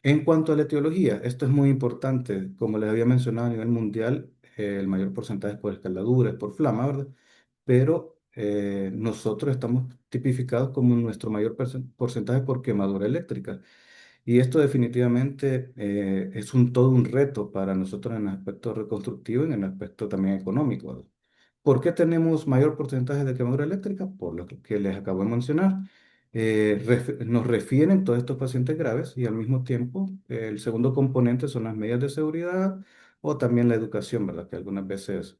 En cuanto a la etiología, esto es muy importante. Como les había mencionado a nivel mundial, el mayor porcentaje es por escaldadura, es por flama, ¿verdad? Pero nosotros estamos tipificados como nuestro mayor porcentaje por quemadura eléctrica. Y esto definitivamente es todo un reto para nosotros en el aspecto reconstructivo y en el aspecto también económico, ¿verdad? ¿Por qué tenemos mayor porcentaje de quemadura eléctrica? Por lo que les acabo de mencionar. Nos refieren todos estos pacientes graves y al mismo tiempo el segundo componente son las medidas de seguridad o también la educación, ¿verdad? Que algunas veces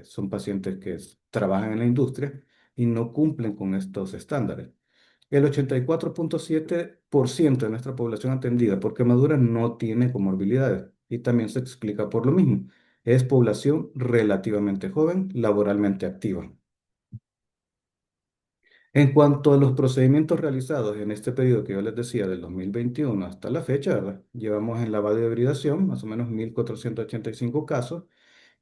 son pacientes que trabajan en la industria y no cumplen con estos estándares. El 84,7% de nuestra población atendida por quemaduras no tiene comorbilidades y también se explica por lo mismo. Es población relativamente joven, laboralmente activa. En cuanto a los procedimientos realizados en este periodo que yo les decía, del 2021 hasta la fecha, ¿verdad? Llevamos en lavado de hibridación más o menos 1.485 casos,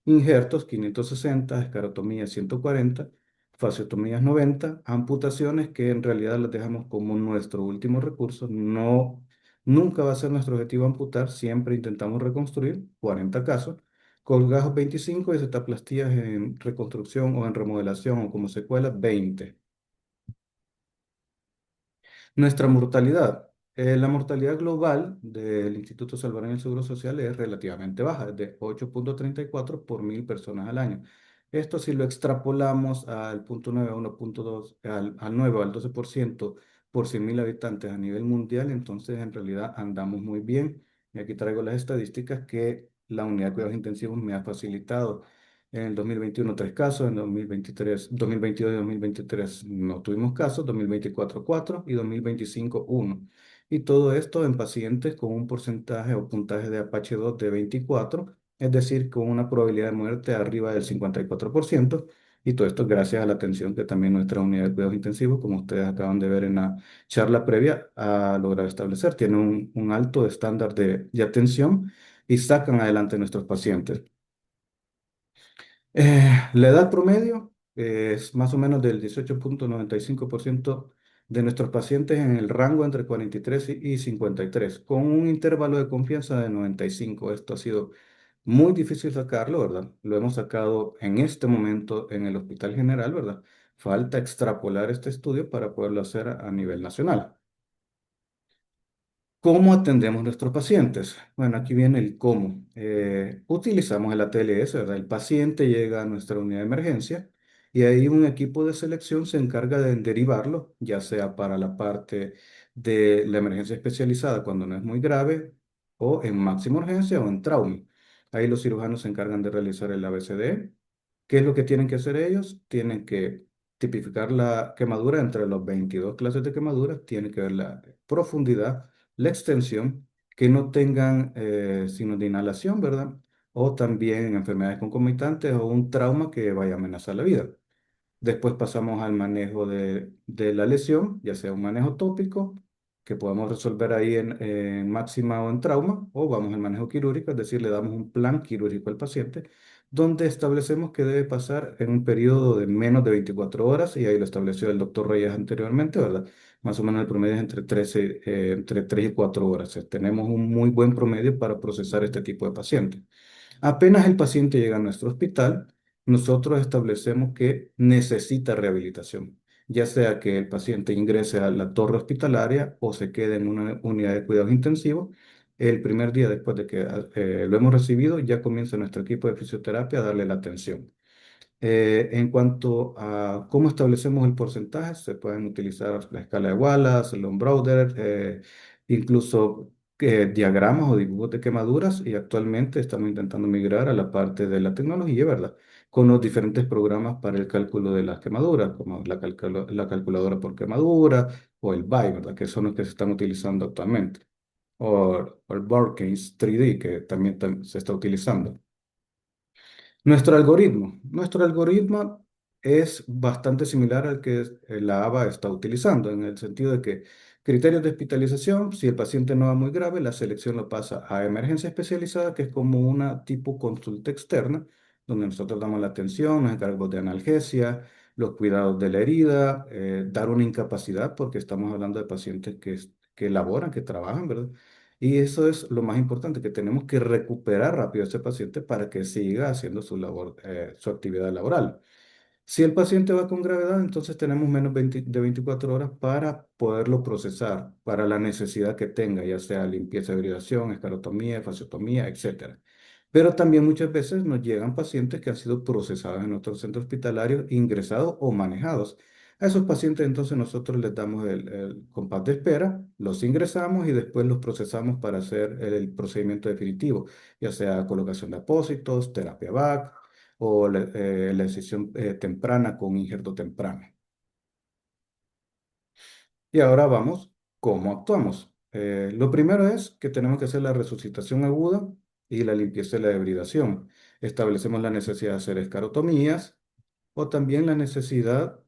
injertos 560, escarotomías 140, fasciotomías 90, amputaciones que en realidad las dejamos como nuestro último recurso. No, nunca va a ser nuestro objetivo amputar, siempre intentamos reconstruir 40 casos, colgajos 25 y cetaplastías en reconstrucción o en remodelación o como secuela 20. Nuestra mortalidad. La mortalidad global del Instituto Salvadoreño del Seguro Social es relativamente baja, es de 8,34 por 1.000 personas al año. Esto si lo extrapolamos al punto 9, a 1,2, al 9 o al 12% por 100.000 habitantes a nivel mundial, entonces en realidad andamos muy bien. Y aquí traigo las estadísticas que la unidad de cuidados intensivos me ha facilitado. En el 2021 tres casos, en 2023, 2022 y 2023 no tuvimos casos, 2024 cuatro y 2025 uno. Y todo esto en pacientes con un porcentaje o puntaje de Apache 2 de 24, es decir, con una probabilidad de muerte arriba del 54%. Y todo esto gracias a la atención que también nuestra unidad de cuidados intensivos, como ustedes acaban de ver en la charla previa, ha logrado establecer. Tiene un alto estándar de atención y sacan adelante a nuestros pacientes. La edad promedio es más o menos del 18,95% de nuestros pacientes en el rango entre 43 y 53, con un intervalo de confianza de 95. Esto ha sido muy difícil sacarlo, ¿verdad? Lo hemos sacado en este momento en el Hospital General, ¿verdad? Falta extrapolar este estudio para poderlo hacer a nivel nacional. ¿Cómo atendemos nuestros pacientes? Bueno, aquí viene el cómo. Utilizamos el ATLS, ¿verdad? El paciente llega a nuestra unidad de emergencia y ahí un equipo de selección se encarga de derivarlo, ya sea para la parte de la emergencia especializada cuando no es muy grave, o en máxima urgencia o en trauma. Ahí los cirujanos se encargan de realizar el ABCD. ¿Qué es lo que tienen que hacer ellos? Tienen que tipificar la quemadura entre las 22 clases de quemaduras, tienen que ver la profundidad, la extensión, que no tengan signos de inhalación, ¿verdad? O también enfermedades concomitantes o un trauma que vaya a amenazar la vida. Después pasamos al manejo de la lesión, ya sea un manejo tópico, que podemos resolver ahí en máxima o en trauma, o vamos al manejo quirúrgico, es decir, le damos un plan quirúrgico al paciente, donde establecemos que debe pasar en un periodo de menos de 24 horas, y ahí lo estableció el doctor Reyes anteriormente, ¿verdad? Más o menos el promedio es entre 3 y 4 horas. Tenemos un muy buen promedio para procesar este tipo de pacientes. Apenas el paciente llega a nuestro hospital, nosotros establecemos que necesita rehabilitación, ya sea que el paciente ingrese a la torre hospitalaria o se quede en una unidad de cuidados intensivos. El primer día después de que lo hemos recibido, ya comienza nuestro equipo de fisioterapia a darle la atención. En cuanto a cómo establecemos el porcentaje, se pueden utilizar la escala de Wallace, el Browder, incluso diagramas o dibujos de quemaduras, y actualmente estamos intentando migrar a la parte de la tecnología, ¿verdad? Con los diferentes programas para el cálculo de las quemaduras, como la calculadora por quemadura o el BI, ¿verdad? Que son los que se están utilizando actualmente. O el Burkins 3D, que también se está utilizando. Nuestro algoritmo es bastante similar al que la ABA está utilizando, en el sentido de que criterios de hospitalización, si el paciente no va muy grave, la selección lo pasa a emergencia especializada, que es como una tipo consulta externa, donde nosotros damos la atención, nos encargamos de analgesia, los cuidados de la herida, dar una incapacidad, porque estamos hablando de pacientes que laboran, que trabajan, ¿verdad? Y eso es lo más importante, que tenemos que recuperar rápido a ese paciente para que siga haciendo su labor, su actividad laboral. Si el paciente va con gravedad, entonces tenemos menos de 24 horas para poderlo procesar para la necesidad que tenga, ya sea limpieza de hibridación, escarotomía, fasciotomía, etcétera. Pero también muchas veces nos llegan pacientes que han sido procesados en nuestro centro hospitalario, ingresados o manejados. A esos pacientes entonces nosotros les damos el compás de espera, los ingresamos y después los procesamos para hacer el procedimiento definitivo, ya sea colocación de apósitos, terapia VAC o la decisión temprana con injerto temprano. Y ahora vamos, ¿cómo actuamos? Lo primero es que tenemos que hacer la resucitación aguda y la limpieza de la debridación. Establecemos la necesidad de hacer escarotomías o también la necesidad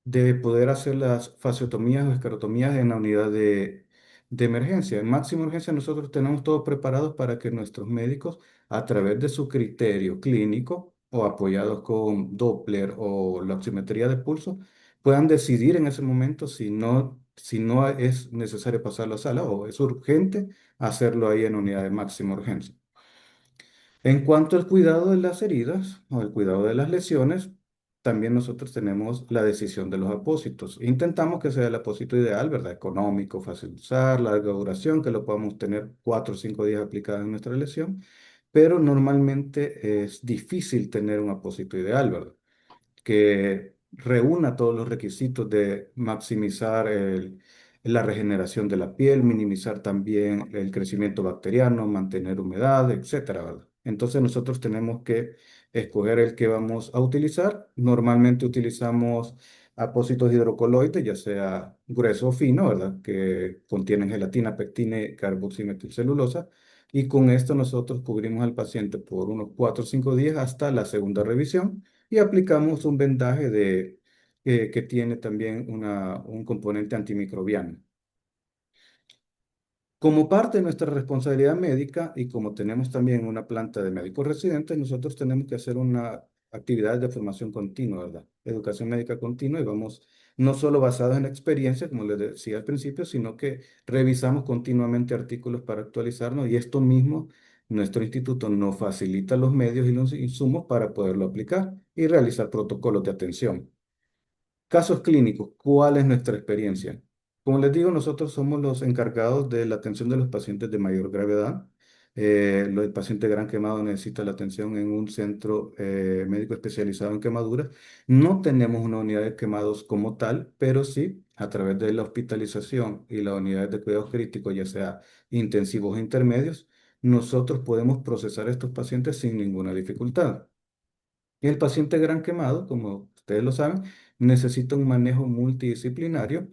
de poder hacer las fasciotomías o escarotomías en la unidad de emergencia. En máxima urgencia nosotros tenemos todo preparado para que nuestros médicos, a través de su criterio clínico o apoyados con Doppler o la oximetría de pulso, puedan decidir en ese momento si no es necesario pasarlo a sala o es urgente hacerlo ahí en unidad de máxima urgencia. En cuanto al cuidado de las heridas o el cuidado de las lesiones, también nosotros tenemos la decisión de los apósitos. Intentamos que sea el apósito ideal, ¿verdad? Económico, fácil de usar, larga duración, que lo podamos tener 4 o 5 días aplicado en nuestra lesión, pero normalmente es difícil tener un apósito ideal, ¿verdad? Que reúna todos los requisitos de maximizar la regeneración de la piel, minimizar también el crecimiento bacteriano, mantener humedad, etcétera, ¿verdad? Entonces nosotros tenemos que escoger el que vamos a utilizar. Normalmente utilizamos apósitos hidrocoloides, ya sea grueso o fino, ¿verdad? Que contienen gelatina, pectina, carboximetilcelulosa. Y con esto nosotros cubrimos al paciente por unos 4 o 5 días hasta la segunda revisión, y aplicamos un vendaje que tiene también un componente antimicrobiano. Como parte de nuestra responsabilidad médica y como tenemos también una planta de médicos residentes, nosotros tenemos que hacer una actividad de formación continua, ¿verdad? Educación médica continua y vamos no solo basados en experiencia, como les decía al principio, sino que revisamos continuamente artículos para actualizarnos y esto mismo, nuestro instituto nos facilita los medios y los insumos para poderlo aplicar y realizar protocolos de atención. Casos clínicos, ¿cuál es nuestra experiencia? Como les digo, nosotros somos los encargados de la atención de los pacientes de mayor gravedad. El paciente gran quemado necesita la atención en un centro médico especializado en quemaduras. No tenemos una unidad de quemados como tal, pero sí, a través de la hospitalización y las unidades de cuidados críticos, ya sea intensivos o intermedios, nosotros podemos procesar a estos pacientes sin ninguna dificultad. Y el paciente gran quemado, como ustedes lo saben, necesita un manejo multidisciplinario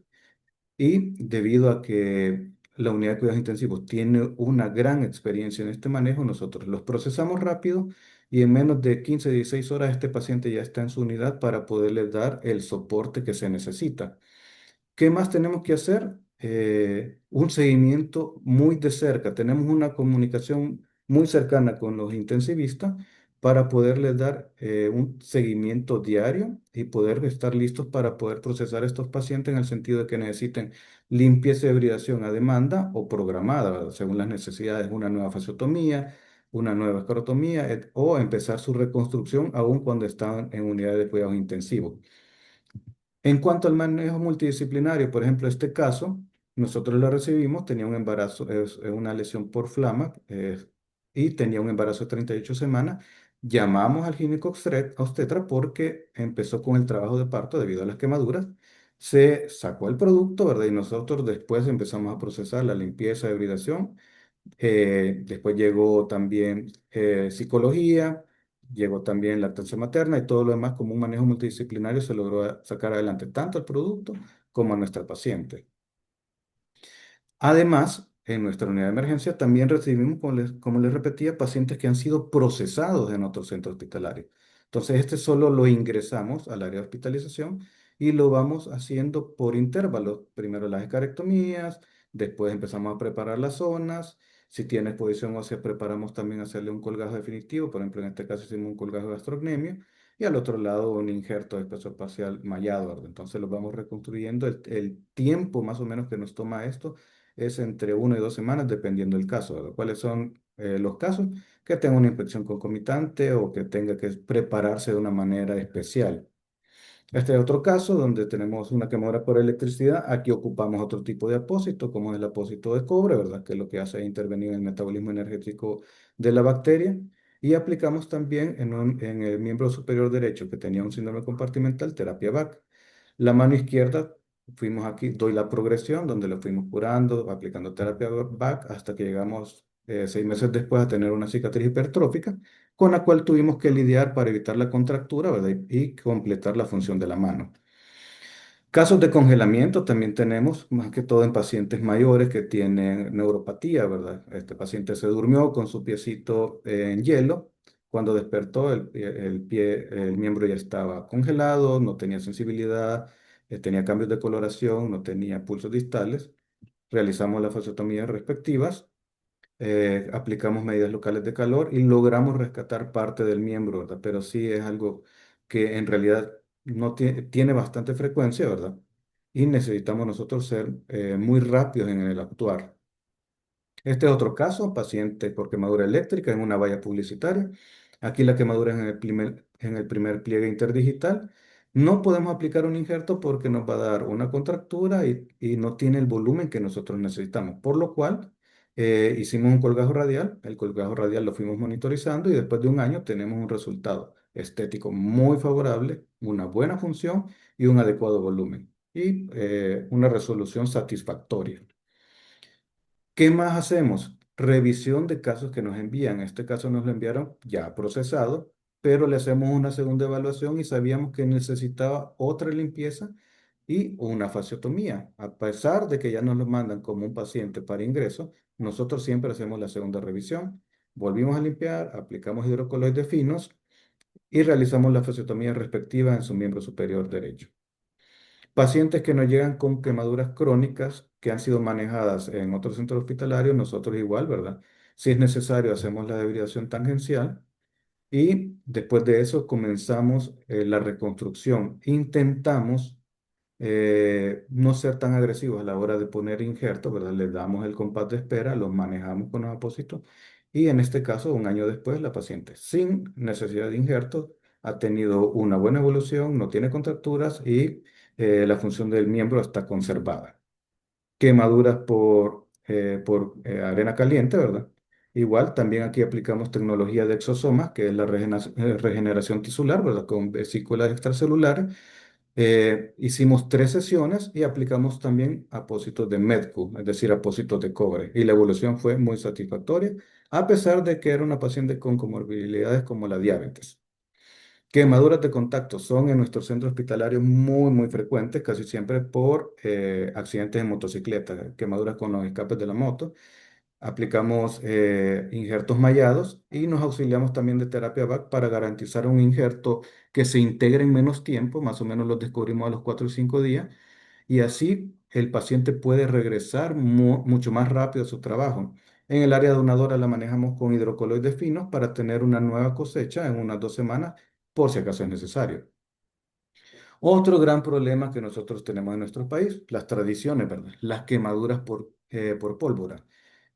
y debido a que la unidad de cuidados intensivos tiene una gran experiencia en este manejo, nosotros los procesamos rápido y en menos de 15 a 16 horas este paciente ya está en su unidad para poderle dar el soporte que se necesita. ¿Qué más tenemos que hacer? Un seguimiento muy de cerca. Tenemos una comunicación muy cercana con los intensivistas para poderles dar un seguimiento diario y poder estar listos para poder procesar a estos pacientes en el sentido de que necesiten limpieza y hibridación a demanda o programada, ¿verdad? Según las necesidades, una nueva fasiotomía, una nueva esclerotomía o empezar su reconstrucción aún cuando están en unidades de cuidados intensivos. En cuanto al manejo multidisciplinario, por ejemplo, este caso, nosotros lo recibimos, tenía un embarazo, es una lesión por flama y tenía un embarazo de 38 semanas. Llamamos al obstetra porque empezó con el trabajo de parto debido a las quemaduras. Se sacó el producto, ¿verdad? Y nosotros después empezamos a procesar la limpieza de hibridación. Después llegó también psicología, llegó también lactancia materna y todo lo demás como un manejo multidisciplinario se logró sacar adelante tanto el producto como a nuestra paciente. Además, en nuestra unidad de emergencia también recibimos, como les repetía, pacientes que han sido procesados en otro centro hospitalario. Entonces, este solo lo ingresamos al área de hospitalización y lo vamos haciendo por intervalos. Primero las escarectomías, después empezamos a preparar las zonas. Si tiene exposición ósea, preparamos también hacerle un colgajo definitivo. Por ejemplo, en este caso hicimos un colgajo de gastrocnemio y al otro lado un injerto de espacio espacial mallado, ¿verdad? Entonces lo vamos reconstruyendo. El tiempo más o menos que nos toma esto es entre 1 y 2 semanas, dependiendo del caso, ¿verdad? ¿Cuáles son los casos? Que tenga una infección concomitante o que tenga que prepararse de una manera especial. Este es otro caso donde tenemos una quemadura por electricidad. Aquí ocupamos otro tipo de apósito, como es el apósito de cobre, ¿verdad? Que lo que hace es intervenir en el metabolismo energético de la bacteria. Y aplicamos también en el miembro superior derecho que tenía un síndrome compartimental, terapia BAC. La mano izquierda, fuimos aquí, doy la progresión, donde lo fuimos curando, aplicando terapia BAC, hasta que llegamos 6 meses después a tener una cicatriz hipertrófica, con la cual tuvimos que lidiar para evitar la contractura, ¿verdad? Y completar la función de la mano. Casos de congelamiento también tenemos, más que todo en pacientes mayores que tienen neuropatía, ¿verdad? Este paciente se durmió con su piecito en hielo. Cuando despertó, el miembro ya estaba congelado, no tenía sensibilidad, tenía cambios de coloración, no tenía pulsos distales. Realizamos las fasiotomías respectivas, aplicamos medidas locales de calor y logramos rescatar parte del miembro, ¿verdad? Pero sí es algo que en realidad no tiene bastante frecuencia, ¿verdad? Y necesitamos nosotros ser muy rápidos en el actuar. Este es otro caso, paciente por quemadura eléctrica en una valla publicitaria. Aquí la quemadura es en el primer pliegue interdigital. No podemos aplicar un injerto porque nos va a dar una contractura y no tiene el volumen que nosotros necesitamos, por lo cual hicimos un colgajo radial. El colgajo radial lo fuimos monitorizando y después de un año tenemos un resultado estético muy favorable, una buena función y un adecuado volumen y una resolución satisfactoria. ¿Qué más hacemos? Revisión de casos que nos envían. En este caso nos lo enviaron ya procesado, pero le hacemos una segunda evaluación y sabíamos que necesitaba otra limpieza y una fasiotomía. A pesar de que ya nos lo mandan como un paciente para ingreso, nosotros siempre hacemos la segunda revisión. Volvimos a limpiar, aplicamos hidrocoloides finos y realizamos la fasectomía respectiva en su miembro superior derecho. Pacientes que nos llegan con quemaduras crónicas que han sido manejadas en otros centros hospitalarios, nosotros igual, ¿verdad? Si es necesario, hacemos la debridación tangencial y después de eso comenzamos la reconstrucción. Intentamos no ser tan agresivos a la hora de poner injertos, ¿verdad? Les damos el compás de espera, los manejamos con los apósitos y en este caso, un año después, la paciente sin necesidad de injertos ha tenido una buena evolución, no tiene contracturas y la función del miembro está conservada. Quemaduras por arena caliente, ¿verdad? Igual, también aquí aplicamos tecnología de exosomas, que es la regeneración tisular, ¿verdad? Con vesículas extracelulares. Hicimos 3 sesiones y aplicamos también apósitos de MEDCU, es decir, apósitos de cobre. Y la evolución fue muy satisfactoria, a pesar de que era una paciente con comorbilidades como la diabetes. Quemaduras de contacto son en nuestro centro hospitalario muy, muy frecuentes, casi siempre por accidentes en motocicleta, quemaduras con los escapes de la moto. Aplicamos injertos mallados y nos auxiliamos también de terapia VAC para garantizar un injerto que se integre en menos tiempo, más o menos los descubrimos a los 4 o 5 días, y así el paciente puede regresar mucho más rápido a su trabajo. En el área donadora la manejamos con hidrocoloides finos para tener una nueva cosecha en unas 2 semanas, por si acaso es necesario. Otro gran problema que nosotros tenemos en nuestro país, las tradiciones, ¿verdad? Las quemaduras por pólvora.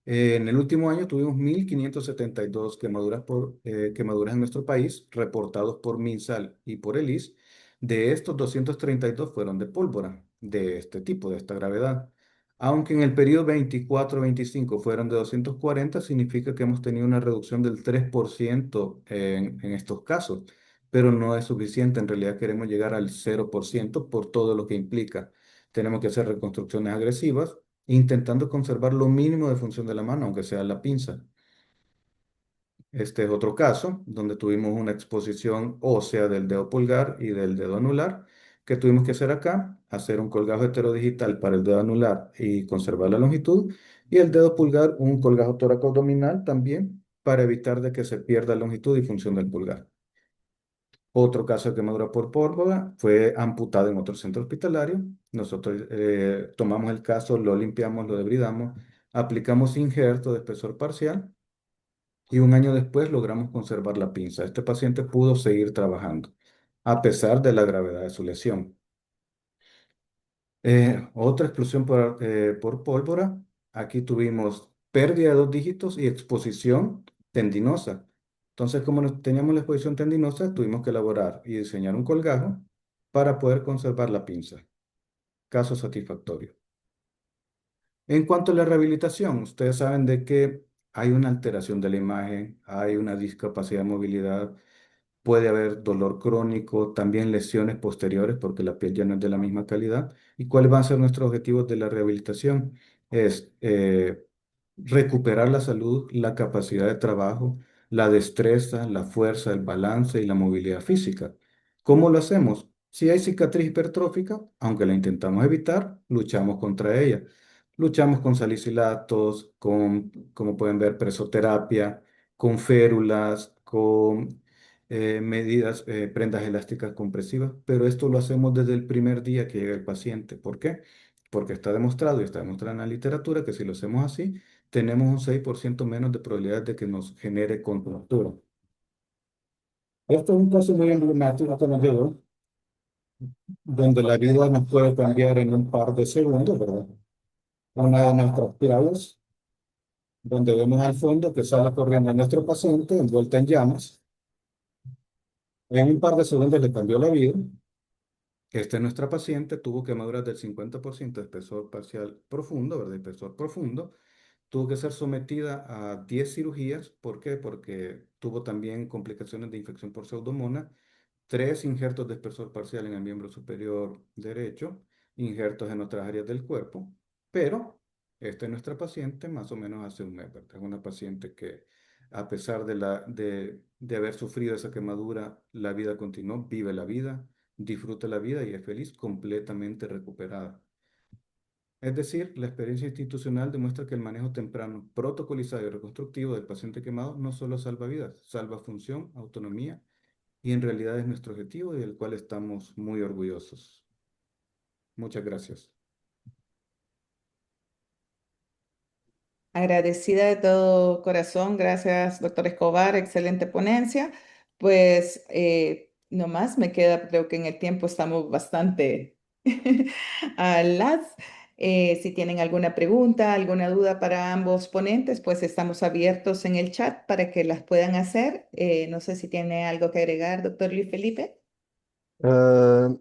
En el último año tuvimos 1.572 quemaduras en nuestro país, reportados por MinSal y por el IS. De estos, 232 fueron de pólvora, de este tipo, de esta gravedad. Aunque en el periodo 24-25 fueron de 240, significa que hemos tenido una reducción del 3% en estos casos, pero no es suficiente. En realidad queremos llegar al 0% por todo lo que implica. Tenemos que hacer reconstrucciones agresivas intentando conservar lo mínimo de función de la mano, aunque sea la pinza. Este es otro caso donde tuvimos una exposición ósea del dedo pulgar y del dedo anular. ¿Qué tuvimos que hacer acá? Hacer un colgajo heterodigital para el dedo anular y conservar la longitud, y el dedo pulgar un colgajo tóraco-abdominal también para evitar de que se pierda longitud y función del pulgar. Otro caso de quemadura por pólvora fue amputado en otro centro hospitalario. Nosotros tomamos el caso, lo limpiamos, lo debridamos, aplicamos injerto de espesor parcial y un año después logramos conservar la pinza. Este paciente pudo seguir trabajando a pesar de la gravedad de su lesión. Otra explosión por pólvora. Aquí tuvimos pérdida de 2 dígitos y exposición tendinosa. Entonces, como teníamos la exposición tendinosa, tuvimos que elaborar y diseñar un colgajo para poder conservar la pinza. Caso satisfactorio. En cuanto a la rehabilitación, ustedes saben de que hay una alteración de la imagen, hay una discapacidad de movilidad, puede haber dolor crónico, también lesiones posteriores porque la piel ya no es de la misma calidad. ¿Y cuáles van a ser nuestros objetivos de la rehabilitación? Es recuperar la salud, la capacidad de trabajo, la destreza, la fuerza, el balance y la movilidad física. ¿Cómo lo hacemos? Si hay cicatriz hipertrófica, aunque la intentamos evitar, luchamos contra ella. Luchamos con salicilatos, con, como pueden ver, presoterapia, con férulas, con prendas elásticas compresivas, pero esto lo hacemos desde el primer día que llega el paciente. ¿Por qué? Porque está demostrado y está demostrado en la literatura que si lo hacemos así, tenemos un 6% menos de probabilidades de que nos genere contractura. Esto es un caso muy emblemático que nos dio, donde la vida nos puede cambiar en un par de segundos, ¿verdad? Una de nuestras claves, donde vemos al fondo que sale corriendo nuestro paciente envuelta en llamas. En un par de segundos le cambió la vida. Esta es nuestra paciente, tuvo quemaduras del 50% de espesor parcial profundo, ¿verdad? Espesor profundo. Tuvo que ser sometida a 10 cirugías. ¿Por qué? Porque tuvo también complicaciones de infección por pseudomonas, 3 injertos de espesor parcial en el miembro superior derecho, injertos en otras áreas del cuerpo, pero esta es nuestra paciente más o menos hace un mes, ¿verdad? Es una paciente que a pesar de haber sufrido esa quemadura, la vida continuó, vive la vida, disfruta la vida y es feliz, completamente recuperada. Es decir, la experiencia institucional demuestra que el manejo temprano, protocolizado y reconstructivo del paciente quemado no solo salva vidas, salva función, autonomía y en realidad es nuestro objetivo y del cual estamos muy orgullosos. Muchas gracias. Agradecida de todo corazón, gracias, doctor Escobar, excelente ponencia. Pues no más, me queda, creo que en el tiempo estamos bastante a las. Si tienen alguna pregunta, alguna duda para ambos ponentes, pues estamos abiertos en el chat para que las puedan hacer. No sé si tiene algo que agregar, doctor Luis Felipe. Ah,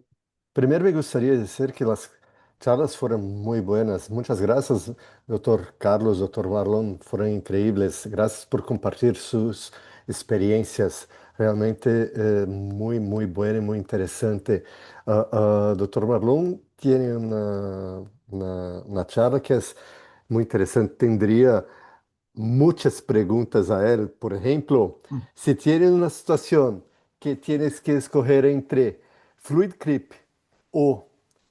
primero me gustaría decir que las charlas fueron muy buenas. Muchas gracias, doctor Carlos, doctor Marlon, fueron increíbles. Gracias por compartir sus experiencias. Realmente muy, muy buena y muy interesante. Doctor Marlon tiene una charla que es muy interesante. Tendría muchas preguntas a él. Por ejemplo, Mm. si tienes una situación que tienes que escoger entre fluid creep o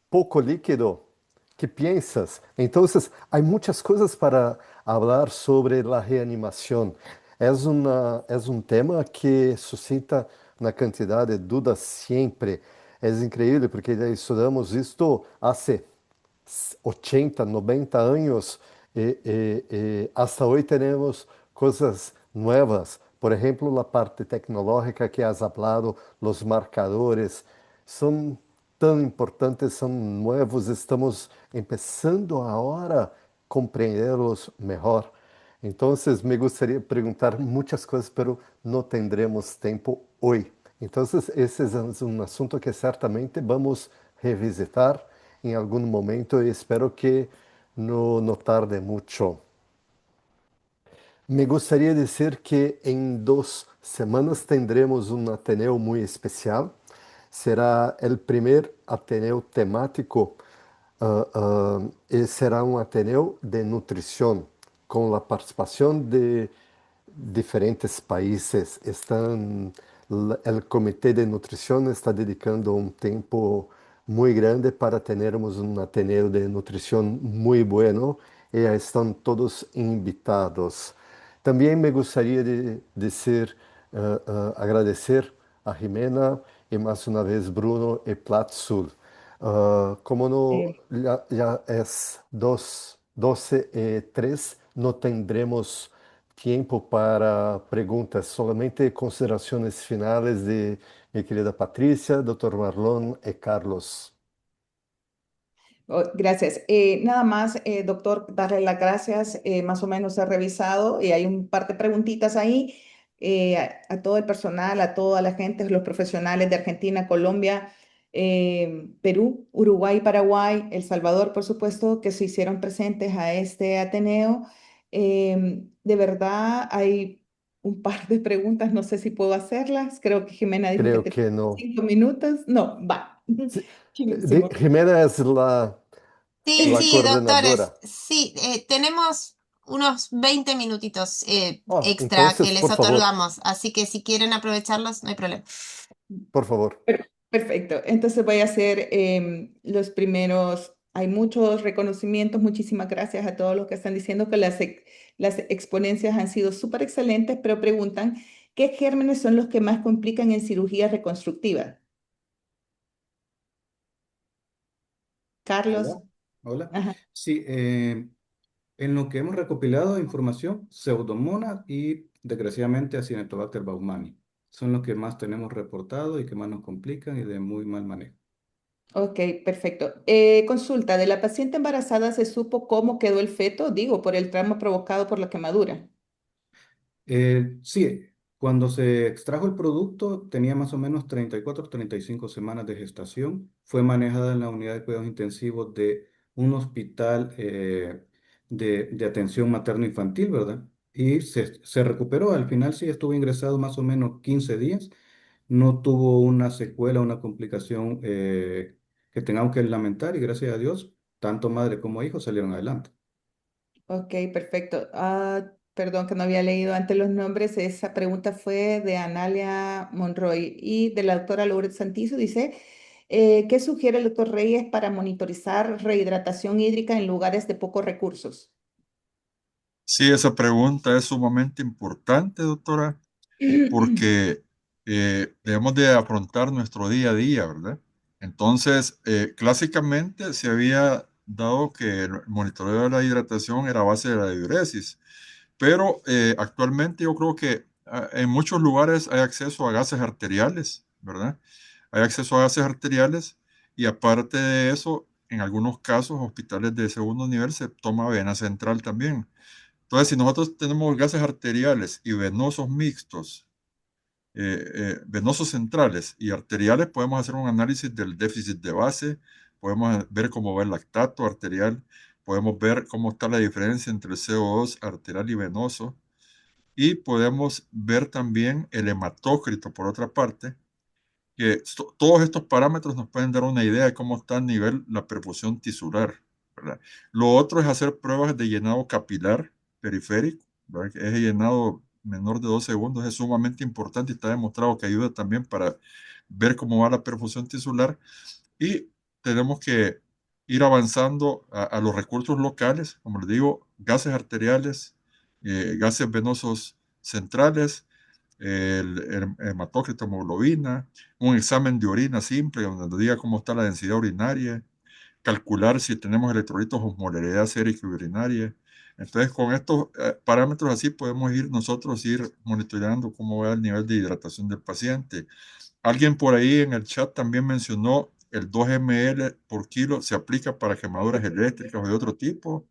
poco líquido, ¿qué piensas? Entonces, hay muchas cosas para hablar sobre la reanimación. Es un tema que suscita una cantidad de dudas siempre. Es increíble porque ya estudamos esto hace 80, 90 años, hasta hoy tenemos cosas nuevas. Por ejemplo, la parte tecnológica que has hablado, los marcadores, son tan importantes, son nuevos, estamos empezando ahora a comprenderlos mejor. Entonces, me gustaría preguntar muchas cosas, pero no tendremos tiempo hoy. Entonces, esse é um assunto que certamente vamos revisitar em algum momento e espero que no tarde muito. Me gostaria de dizer que em 2 semanas tendremos um Ateneu muito especial. Será o primeiro Ateneu temático e será um Ateneu de nutrição, com a participação de diferentes países. O Comitê de Nutrição está dedicando um tempo muito grande para termos um Ateneu de nutrição muito bueno e estão todos invitados. Também me gostaria de dizer, agradecer a Jimena e mais uma vez Bruno e Platsul. Como no, Eh, ya es 12:03, no tendremos tiempo para preguntas, solamente consideraciones finales de mi querida Patricia, doctor Marlon y Carlos. Gracias. Nada más, doctor, darle las gracias. Más o menos he revisado y hay un par de preguntitas ahí a todo el personal, a toda la gente, los profesionales de Argentina, Colombia, Perú, Uruguay, Paraguay, El Salvador, por supuesto, que se hicieron presentes a este Ateneo. De verdad, hay un par de preguntas, no sé si puedo hacerlas. Creo que Jimena dijo que Creo tenía que no. 5 minutos. No, va. Sí, Buenísimo. Jimena es Sí, la sí, doctores, coordinadora. sí, tenemos unos 20 minutitos Oh, extra que entonces, les por favor, otorgamos, así que si quieren aprovecharlos, no hay problema. por favor. Perfecto. Entonces voy a hacer los primeros. Hay muchos reconocimientos. Muchísimas gracias a todos los que están diciendo que las exponencias han sido súper excelentes, pero preguntan, ¿qué gérmenes son los que más complican en cirugía reconstructiva? Carlos. Hola. Hola. Ajá. Sí, en lo que hemos recopilado de información, Pseudomonas y desgraciadamente Acinetobacter baumannii son los que más tenemos reportado y que más nos complican y de muy mal manejo. Ok, perfecto. Consulta, ¿de la paciente embarazada se supo cómo quedó el feto? Digo, por el trauma provocado por la quemadura. Sí, cuando se extrajo el producto tenía más o menos 34 o 35 semanas de gestación. Fue manejada en la unidad de cuidados intensivos de un hospital de atención materno-infantil, ¿verdad? Y se recuperó. Al final sí estuvo ingresado más o menos 15 días. No tuvo una secuela, una complicación que tengamos que lamentar y gracias a Dios, tanto madre como hijo salieron adelante. Ok, perfecto. Perdón que no había leído antes los nombres. Esa pregunta fue de Analia Monroy y de la doctora Lourdes Santizo. Dice, ¿qué sugiere el doctor Reyes para monitorizar rehidratación hídrica en lugares de pocos recursos? Sí, esa pregunta es sumamente importante, doctora, porque debemos de afrontar nuestro día a día, ¿verdad? Entonces, clásicamente se había dado que el monitoreo de la hidratación era a base de la diuresis, pero actualmente yo creo que en muchos lugares hay acceso a gases arteriales, ¿verdad? Hay acceso a gases arteriales y aparte de eso, en algunos casos, hospitales de segundo nivel se toma vena central también. Entonces, si nosotros tenemos gases arteriales y venosos mixtos, venosos centrales y arteriales, podemos hacer un análisis del déficit de base, podemos ver cómo va el lactato arterial, podemos ver cómo está la diferencia entre el CO2 arterial y venoso, y podemos ver también el hematócrito por otra parte, que todos estos parámetros nos pueden dar una idea de cómo está a nivel la perfusión tisular, ¿verdad? Lo otro es hacer pruebas de llenado capilar periférico, ¿verdad? Que ese llenado menor de 2 segundos es sumamente importante y está demostrado que ayuda también para ver cómo va la perfusión tisular y tenemos que ir avanzando a los recursos locales, como les digo, gases arteriales, gases venosos centrales, el hematócrito, hemoglobina, un examen de orina simple donde nos diga cómo está la densidad urinaria, calcular si tenemos electrolitos o osmolaridad sérica y urinaria. Entonces, con estos parámetros así podemos ir nosotros ir monitoreando cómo va el nivel de hidratación del paciente. Alguien por ahí en el chat también mencionó el 2 ml por kilo se aplica para quemaduras eléctricas o de otro tipo.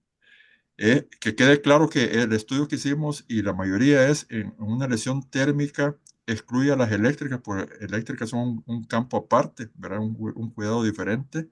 Que quede claro que el estudio que hicimos y la mayoría es en una lesión térmica, excluye a las eléctricas, porque eléctricas son un campo aparte, ¿verdad? Un cuidado diferente,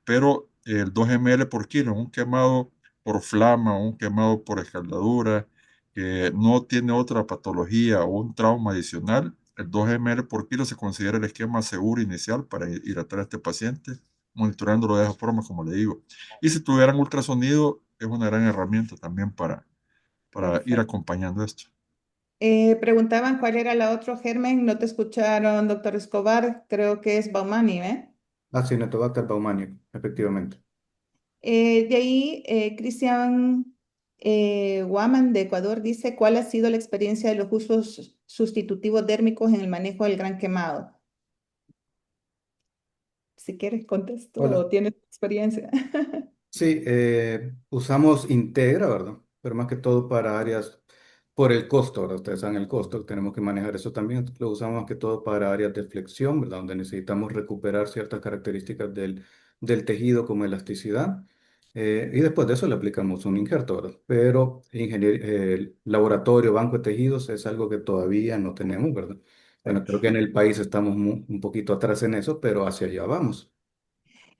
pero el 2 ml por kilo, un quemado por flama, un quemado por escaldadura, que no tiene otra patología o un trauma adicional, el 2 ml por kilo se considera el esquema seguro inicial para hidratar a este paciente, monitoreándolo de esa forma, como le digo. Y si tuvieran ultrasonido, es una gran herramienta también para ir Perfecto. acompañando esto. Preguntaban cuál era la otra germen. No te escucharon, doctor Escobar. Creo que es Baumani, ¿eh? Acinetobacter baumannii, efectivamente. De ahí, Cristian Guaman de Ecuador dice, ¿cuál ha sido la experiencia de los usos sustitutivos dérmicos en el manejo del gran quemado? Si quieres, contesto Hola. o tienes experiencia. Sí, usamos Integra, ¿verdad? Pero más que todo para áreas, por el costo, ¿verdad? Ustedes saben el costo, tenemos que manejar eso también. Lo usamos más que todo para áreas de flexión, ¿verdad? Donde necesitamos recuperar ciertas características del tejido como elasticidad. Y después de eso le aplicamos un injerto, ¿verdad? Pero el laboratorio, banco de tejidos es algo que todavía no tenemos, ¿verdad? Bueno, creo que en el país estamos un poquito atrás en eso, pero hacia allá vamos.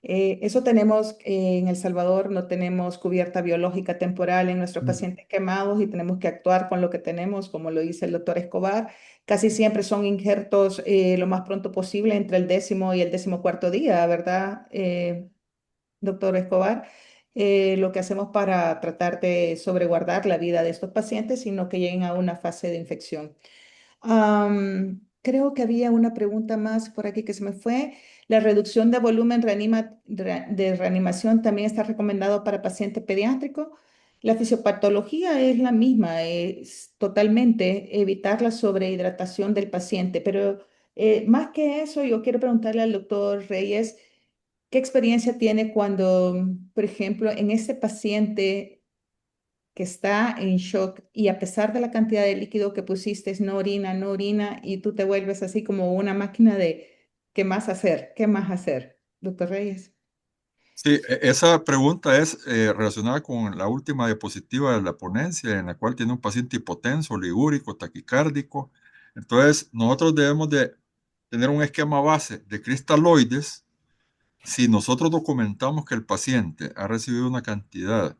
Eso tenemos en El Salvador, no tenemos cubierta biológica temporal en nuestros Mm. pacientes quemados y tenemos que actuar con lo que tenemos, como lo dice el doctor Escobar. Casi siempre son injertos lo más pronto posible entre el 10º y el 14º día, ¿verdad, doctor Escobar? Lo que hacemos para tratar de sobreguardar la vida de estos pacientes y no que lleguen a una fase de infección. Creo que había una pregunta más por aquí que se me fue. La reducción de volumen de reanimación también está recomendado para paciente pediátrico. La fisiopatología es la misma, es totalmente evitar la sobrehidratación del paciente, pero más que eso, yo quiero preguntarle al doctor Reyes, ¿qué experiencia tiene cuando, por ejemplo, en ese paciente que está en shock y a pesar de la cantidad de líquido que pusiste, no orina, no orina y tú te vuelves así como una máquina de ¿qué más hacer? ¿Qué más hacer? Doctor Reyes. Sí, esa pregunta es relacionada con la última diapositiva de la ponencia, en la cual tiene un paciente hipotenso, ligúrico, taquicárdico. Entonces, nosotros debemos de tener un esquema base de cristaloides. Si nosotros documentamos que el paciente ha recibido una cantidad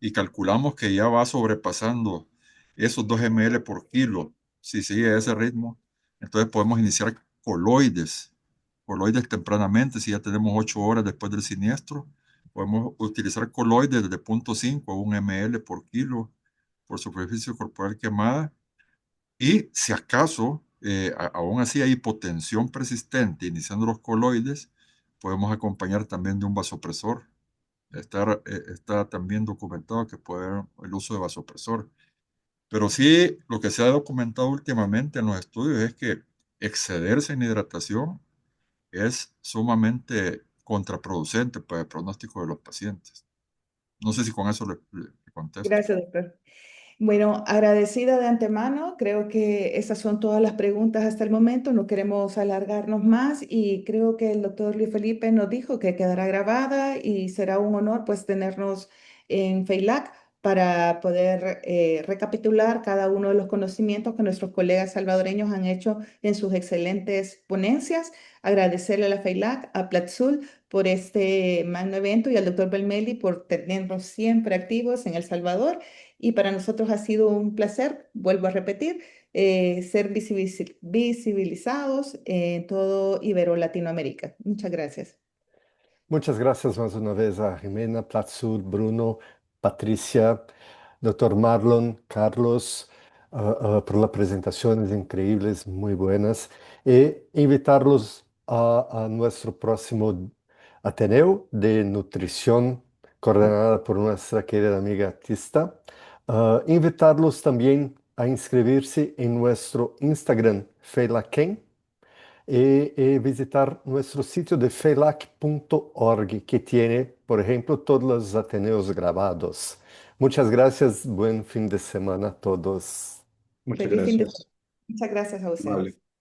y calculamos que ya va sobrepasando esos 2 ml por kilo, si sigue ese ritmo, entonces podemos iniciar coloides tempranamente, si ya tenemos 8 horas después del siniestro, podemos utilizar coloides de 0,5 a 1 ml por kilo por superficie corporal quemada. Y si acaso, aún así hay hipotensión persistente iniciando los coloides, podemos acompañar también de un vasopresor. Está también documentado que puede haber el uso de vasopresor. Pero sí, lo que se ha documentado últimamente en los estudios es que excederse en hidratación es sumamente contraproducente para el pronóstico de los pacientes. No sé si con eso le contesto. Gracias, doctor. Bueno, agradecida de antemano. Creo que esas son todas las preguntas hasta el momento. No queremos alargarnos más y creo que el doctor Luis Felipe nos dijo que quedará grabada y será un honor pues tenernos en FEILAC para poder recapitular cada uno de los conocimientos que nuestros colegas salvadoreños han hecho en sus excelentes ponencias. Agradecerle a la FEILAC, a Platzul por este magno evento y al doctor Belmeli por tenernos siempre activos en El Salvador. Y para nosotros ha sido un placer, vuelvo a repetir, ser visibilizados en todo Ibero-Latinoamérica. Muchas gracias. Muchas gracias más una vez a Jimena, Platzul, Bruno, Patricia, doctor Marlon, Carlos, por las presentaciones increíbles, muy buenas. Y invitarlos a nuestro próximo Ateneo de Nutrición, coordinada por nuestra querida amiga Tista. Invitarlos también a inscribirse en nuestro Instagram, Feilaquem, y visitar nuestro sitio de felac.org, que tiene, por ejemplo, todos los Ateneos grabados. Muchas gracias, buen fin de semana a todos. Muchas Feliz fin de semana. gracias. Muchas gracias a Vale. ustedes.